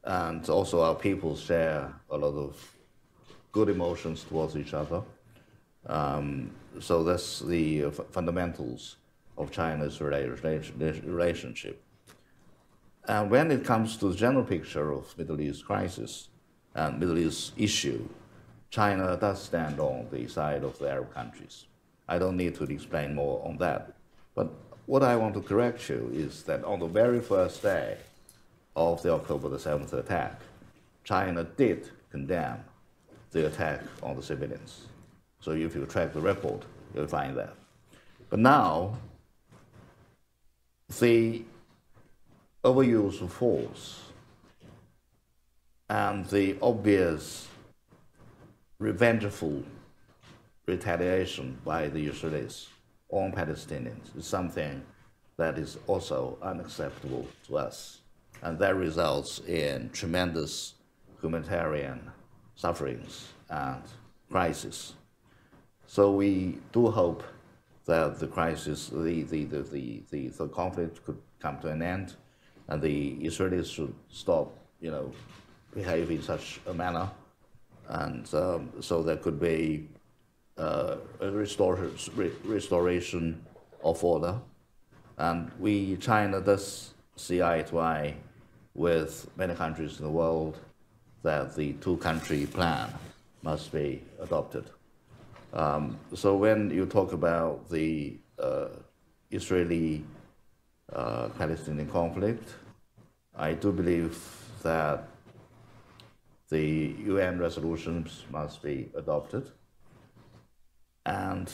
S3: And also our people share a lot of good emotions towards each other. So that's the fundamentals of China's relationship. And when it comes to the general picture of Middle East crisis and Middle East issue, China does stand on the side of the Arab countries. I don't need to explain more on that. But what I want to correct you is that on the very first day of the October the 7th attack, China did condemn the attack on the civilians. So if you track the record, you'll find that. But now, the overuse of force and the obvious revengeful retaliation by the Israelis on Palestinians is something that is also unacceptable to us. And that results in tremendous humanitarian sufferings and crisis. So we do hope that the crisis, the conflict could come to an end, and the Israelis should stop, behave in such a manner, and so there could be a restoration of order. And China does see eye to eye with many countries in the world that the two-country plan must be adopted. So when you talk about the Israeli-Palestinian conflict, I do believe that the UN resolutions must be adopted, and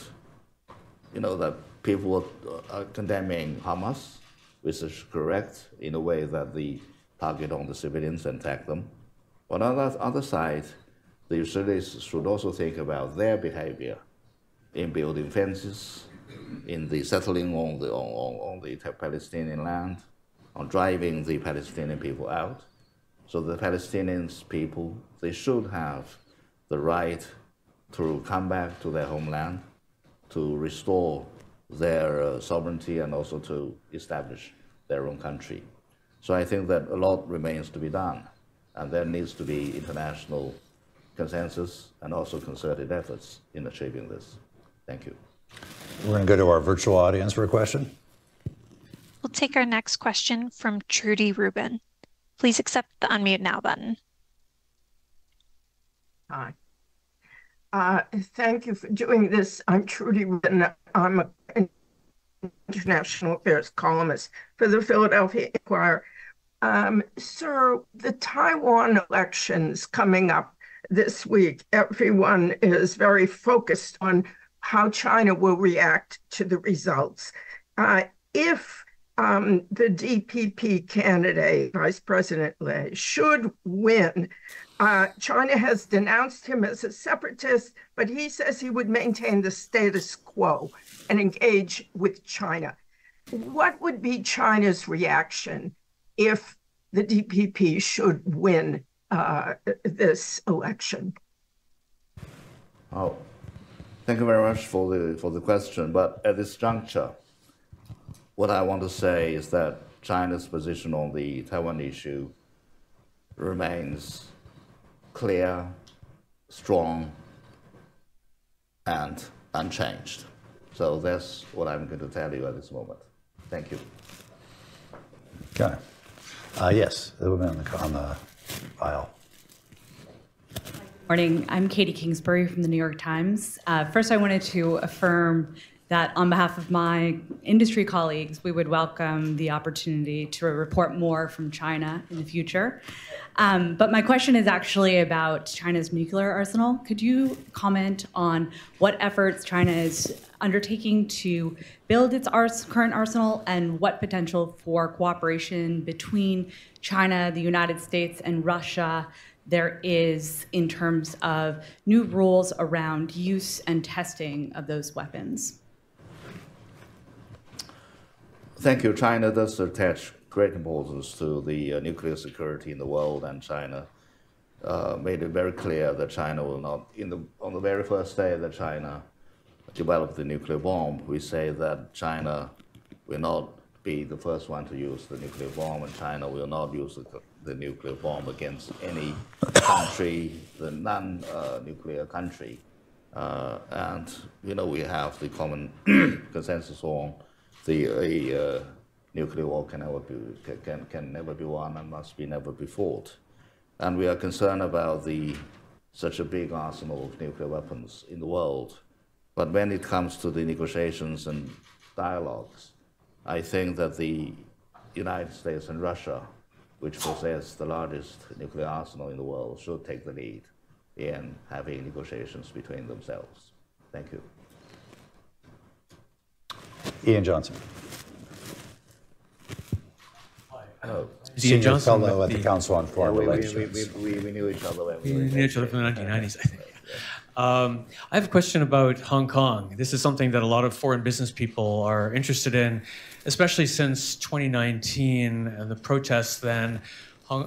S3: that people are condemning Hamas, which is correct in a way that they target on the civilians and attack them. But on the other side, the Israelis should also think about their behavior in building fences, in the settling on the Palestinian land, on driving the Palestinian people out. So the Palestinian people, they should have the right to come back to their homeland, to restore their sovereignty, and also to establish their own country. So I think that a lot remains to be done, and there needs to be international consensus and also concerted efforts in achieving this. Thank you.
S4: We're going to go to our virtual audience for a question.
S8: We'll take our next question from Trudy Rubin. Please accept the unmute now button.
S9: Hi. Thank you for doing this. I'm Trudy Rubin. I'm an international affairs columnist for the Philadelphia Inquirer. Sir, the Taiwan elections coming up this week, everyone is very focused on how China will react to the results. If the DPP candidate, Vice President Lei, should win, China has denounced him as a separatist, but he says he would maintain the status quo and engage with China. What would be China's reaction if the DPP should win this election?
S3: Oh, thank you very much for the question. But at this juncture, what I want to say is that China's position on the Taiwan issue remains clear, strong, and unchanged. So that's what I'm going to tell you at this moment. Thank you.
S4: Okay. Yes, the woman on the aisle.
S10: Morning. I'm Katie Kingsbury from the New York Times. First, I wanted to affirm that on behalf of my industry colleagues, we would welcome the opportunity to report more from China in the future. But my question is actually about China's nuclear arsenal. Could you comment on what efforts China is undertaking to build its current arsenal and what potential for cooperation between China, the United States, and Russia there is in terms of new rules around use and testing of those weapons?
S3: Thank you. China does attach great importance to the nuclear security in the world, and China made it very clear that China will not, on the very first day that China developed the nuclear bomb, we say that China will not be the first one to use the nuclear bomb, and China will not use the nuclear bomb against any country, the non-nuclear country. and we have the common consensus on the nuclear war can never be won and must be never be fought, and we are concerned about such a big arsenal of nuclear weapons in the world. But when it comes to the negotiations and dialogues, I think that the United States and Russia, which possess the largest nuclear arsenal in the world, should take the lead in having negotiations between themselves. Thank you.
S4: Ian Johnson.
S3: Oh.
S4: Ian Johnson fellow at the Council on Foreign Relations.
S3: We knew each other when
S11: we knew each other from the 1990s, I think. I have a question about Hong Kong. This is something that a lot of foreign business people are interested in, especially since 2019 and the protests then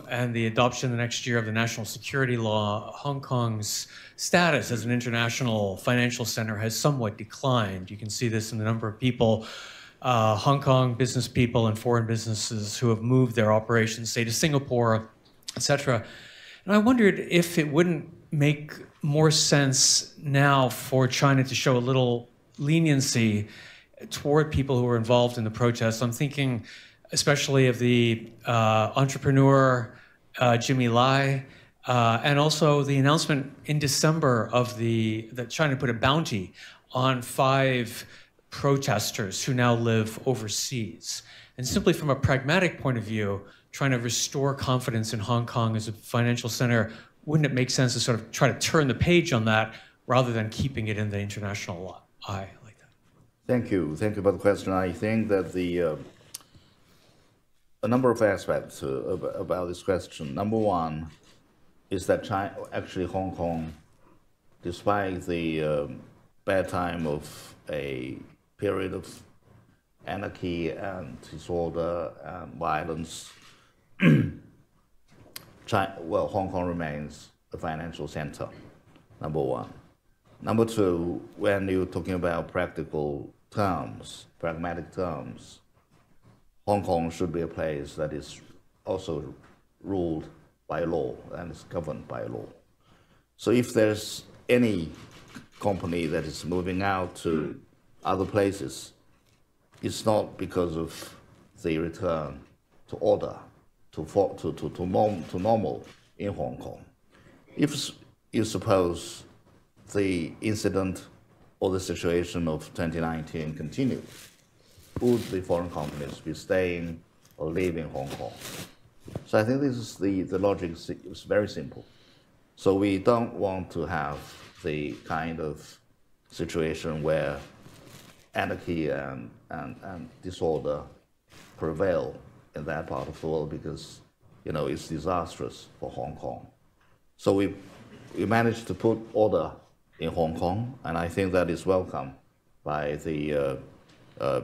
S11: and the adoption the next year of the national security law. Hong Kong's status as an international financial center has somewhat declined. You can see this in the number of people, Hong Kong business people and foreign businesses who have moved their operations, say, to Singapore, etc. And I wondered if it wouldn't make more sense now for China to show a little leniency toward people who are involved in the protests. I'm thinking especially of the entrepreneur Jimmy Lai, and also the announcement in December of that China put a bounty on 5 protesters who now live overseas. And simply from a pragmatic point of view, trying to restore confidence in Hong Kong as a financial center, wouldn't it make sense to sort of try to turn the page on that rather than keeping it in the international eye like that?
S3: Thank you. Thank you for the question. I think that a number of aspects about this question. Number one is that actually Hong Kong, despite the bad time of a period of anarchy and disorder and violence, Hong Kong remains a financial center, number one. Number two, when you're talking about pragmatic terms, Hong Kong should be a place that is also ruled by law and is governed by law. So if there's any company that is moving out to other places, it's not because of the return to order, to normal in Hong Kong. If you suppose the incident or the situation of 2019 continued, would the foreign companies be staying or leaving Hong Kong? So I think this is the logic is very simple. So we don't want to have the kind of situation where anarchy and disorder prevail in that part of the world, because it's disastrous for Hong Kong. So we managed to put order in Hong Kong, and I think that is welcome by the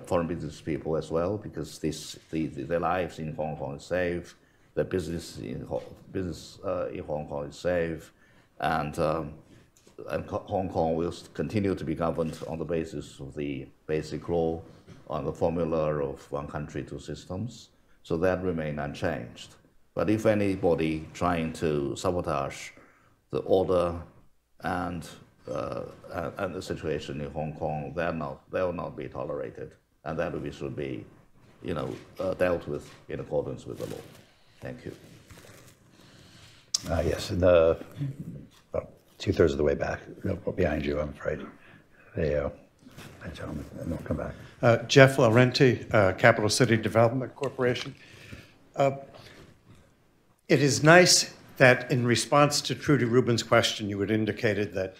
S3: foreign business people as well, because their lives in Hong Kong is safe, their business in Hong Kong is safe, and Hong Kong will continue to be governed on the basis of the basic law, on the formula of one country, 2 systems. So that remain unchanged. But if anybody trying to sabotage the order and the situation in Hong Kong, they will not be tolerated, and that should be, dealt with in accordance with the law. Thank you.
S4: Yes, in the 2/3 of the way back, behind you, I'm afraid. Gentlemen, and they'll come back.
S12: Jeff Laurenti, Capital City Development Corporation. It is nice that in response to Trudy Rubin's question, you had indicated that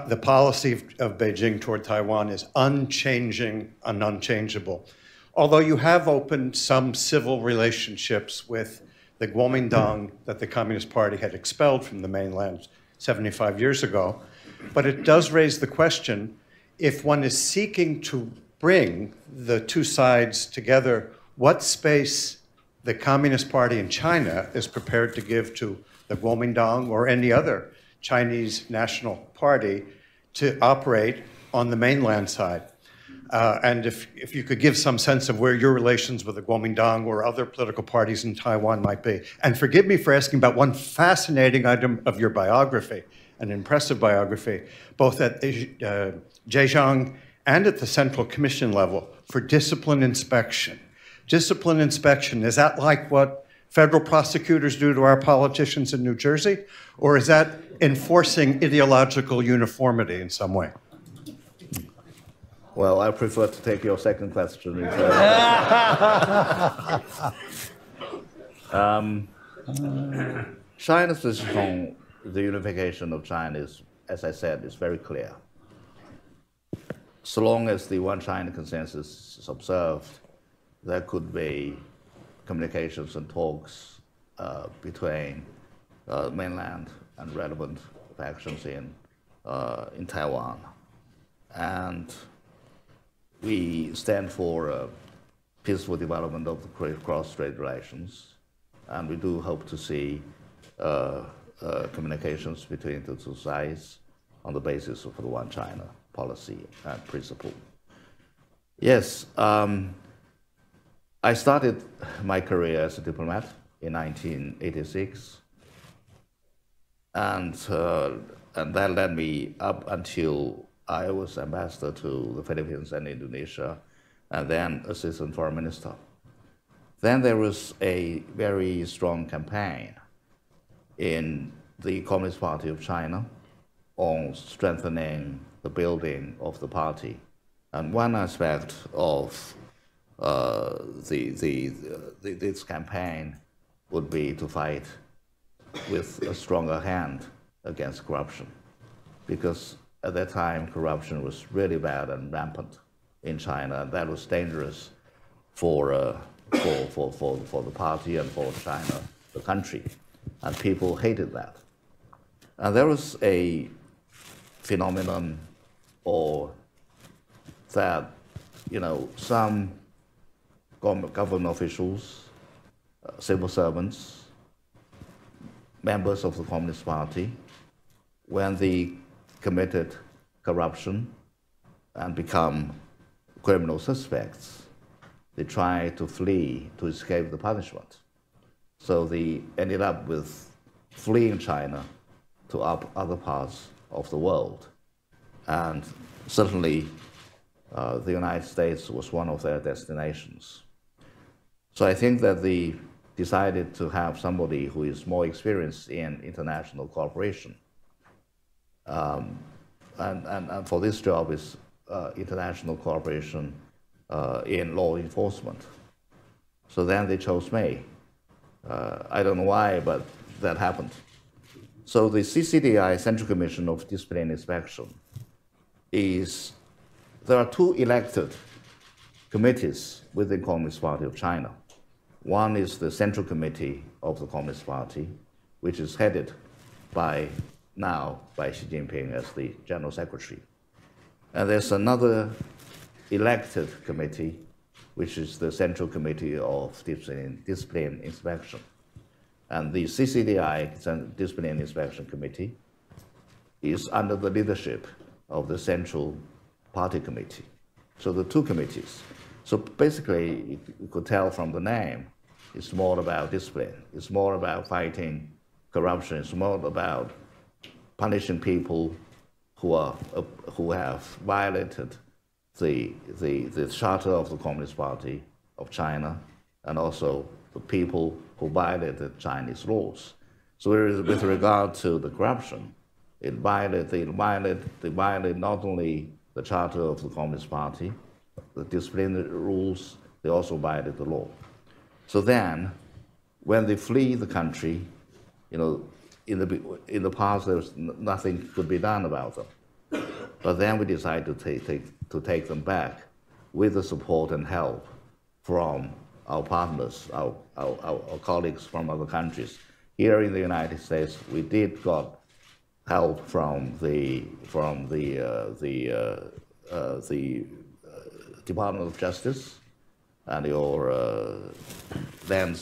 S12: the policy of Beijing toward Taiwan is unchanging and unchangeable. Although you have opened some civil relationships with the Kuomintang that the Communist Party had expelled from the mainland 75 years ago, but it does raise the question, if one is seeking to bring the 2 sides together, what space the Communist Party in China is prepared to give to the Kuomintang or any other Chinese national party to operate on the mainland side. And if you could give some sense of where your relations with the Kuomintang or other political parties in Taiwan might be. And forgive me for asking about one fascinating item of your biography, an impressive biography, both at Zhejiang and at the Central Commission level for discipline inspection. Discipline inspection, is that like what federal prosecutors do to our politicians in New Jersey? Or is that enforcing ideological uniformity in some way?
S3: Well, I prefer to take your second question. China's position on the unification of China is, as I said, is very clear. So long as the One China consensus is observed, there could be communications and talks between mainland and relevant factions in Taiwan. And we stand for peaceful development of the cross-strait relations, and we do hope to see communications between the two sides on the basis of the One China policy and principle. Yes, I started my career as a diplomat in 1986, and that led me up until I was ambassador to the Philippines and Indonesia, and then assistant foreign minister. Then there was a very strong campaign in the Communist Party of China on strengthening the building of the party. And one aspect of this campaign would be to fight with a stronger hand against corruption, because at that time corruption was really bad and rampant in China, and that was dangerous for the party and for China, the country, and people hated that. And there was a phenomenon, or that, some government officials, civil servants, members of the Communist Party, when they committed corruption and become criminal suspects, they tried to flee to escape the punishment. So they ended up with fleeing China to other parts of the world. And certainly the United States was one of their destinations. So I think that they decided to have somebody who is more experienced in international cooperation. And for this job is international cooperation in law enforcement. So then they chose me. I don't know why, but that happened. So the CCDI, Central Commission of Discipline Inspection, there are two elected committees within the Communist Party of China. One is the Central Committee of the Communist Party, which is headed by Xi Jinping as the General Secretary. And there's another elected committee, which is the Central Committee of Discipline Inspection. And the CCDI, Discipline Inspection Committee, is under the leadership of the Central Party Committee. So the two committees. So basically, you could tell from the name, it's more about discipline. It's more about fighting corruption. It's more about punishing people who have violated the charter of the Communist Party of China, and also the people who violated Chinese laws. So with regard to the corruption, they violate not only the charter of the Communist Party, the disciplinary rules, they also violate the law. So then, when they flee the country, in the past there was nothing could be done about them. But then we decided to take them back with the support and help from our partners, our colleagues from other countries. Here in the United States, we did got help from the Department of Justice and your Land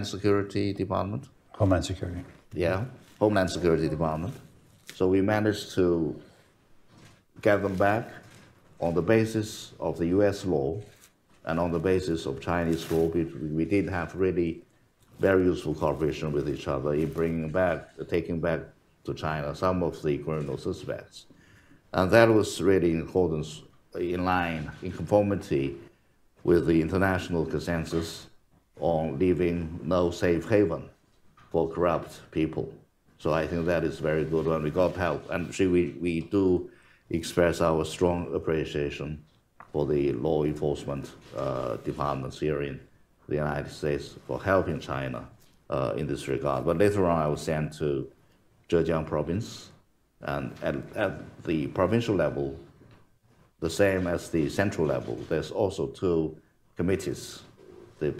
S3: Security Department.
S4: Homeland Security.
S3: Yeah, Homeland Security Department. So we managed to get them back on the basis of the U.S. law and on the basis of Chinese law. We did have really very useful cooperation with each other in taking back to China some of the criminal suspects. And that was really in accordance, in line, in conformity with the international consensus on leaving no safe haven for corrupt people. So I think that is very good when we got help. And we do express our strong appreciation for the law enforcement departments here in the United States for helping China in this regard. But later on, I was sent to Zhejiang province, and at the provincial level, the same as the central level, there's also two committees, the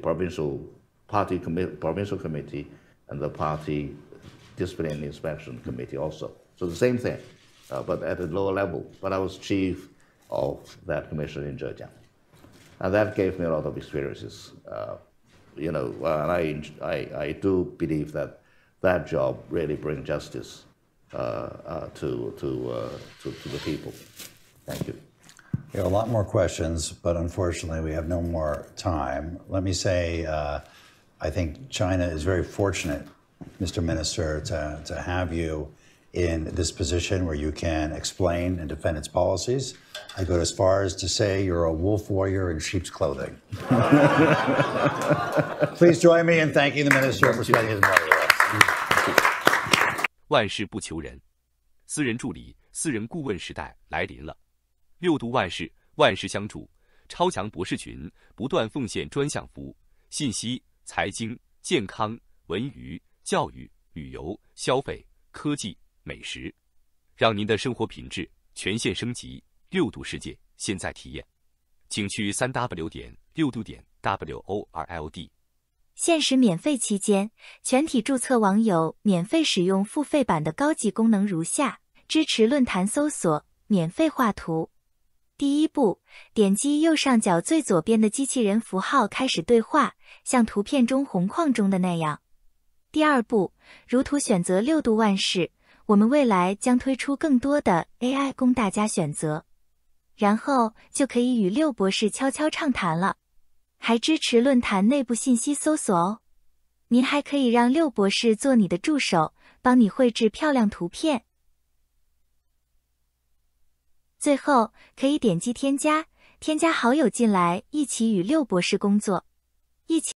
S3: provincial committee and the party discipline inspection committee also. So the same thing, but at a lower level. But I was chief of that commission in Zhejiang. And that gave me a lot of experiences. You know, and I do believe that that job really brings justice to the people. Thank you.
S4: We have a lot more questions, but unfortunately we have no more time. Let me say, I think China is very fortunate, Mr. Minister, to have you in this position where you can explain and defend its policies. I go as far as to say you're a wolf warrior in sheep's clothing. Please join me in thanking the Minister for spending his morning with us.
S13: 万事不求人，私人助理、私人顾问时代来临了。六度万事，万事相助，超强博士群不断奉献专项服务，信息、财经、健康、文娱、教育、旅游、消费、科技、美食，让您的生活品质全线升级。六度世界现在体验，请去3w.6度.world。
S14: 限时免费期间，全体注册网友免费使用付费版的高级功能如下：支持论坛搜索，免费画图。第一步，点击右上角最左边的机器人符号开始对话，像图片中红框中的那样。第二步，如图选择六度万事，我们未来将推出更多的 AI 供大家选择。然后就可以与六博士悄悄畅谈了。还支持论坛内部信息搜索哦。您还可以让六博士做你的助手，帮你绘制漂亮图片。最后可以点击添加好友进来，一起与六博士工作。一起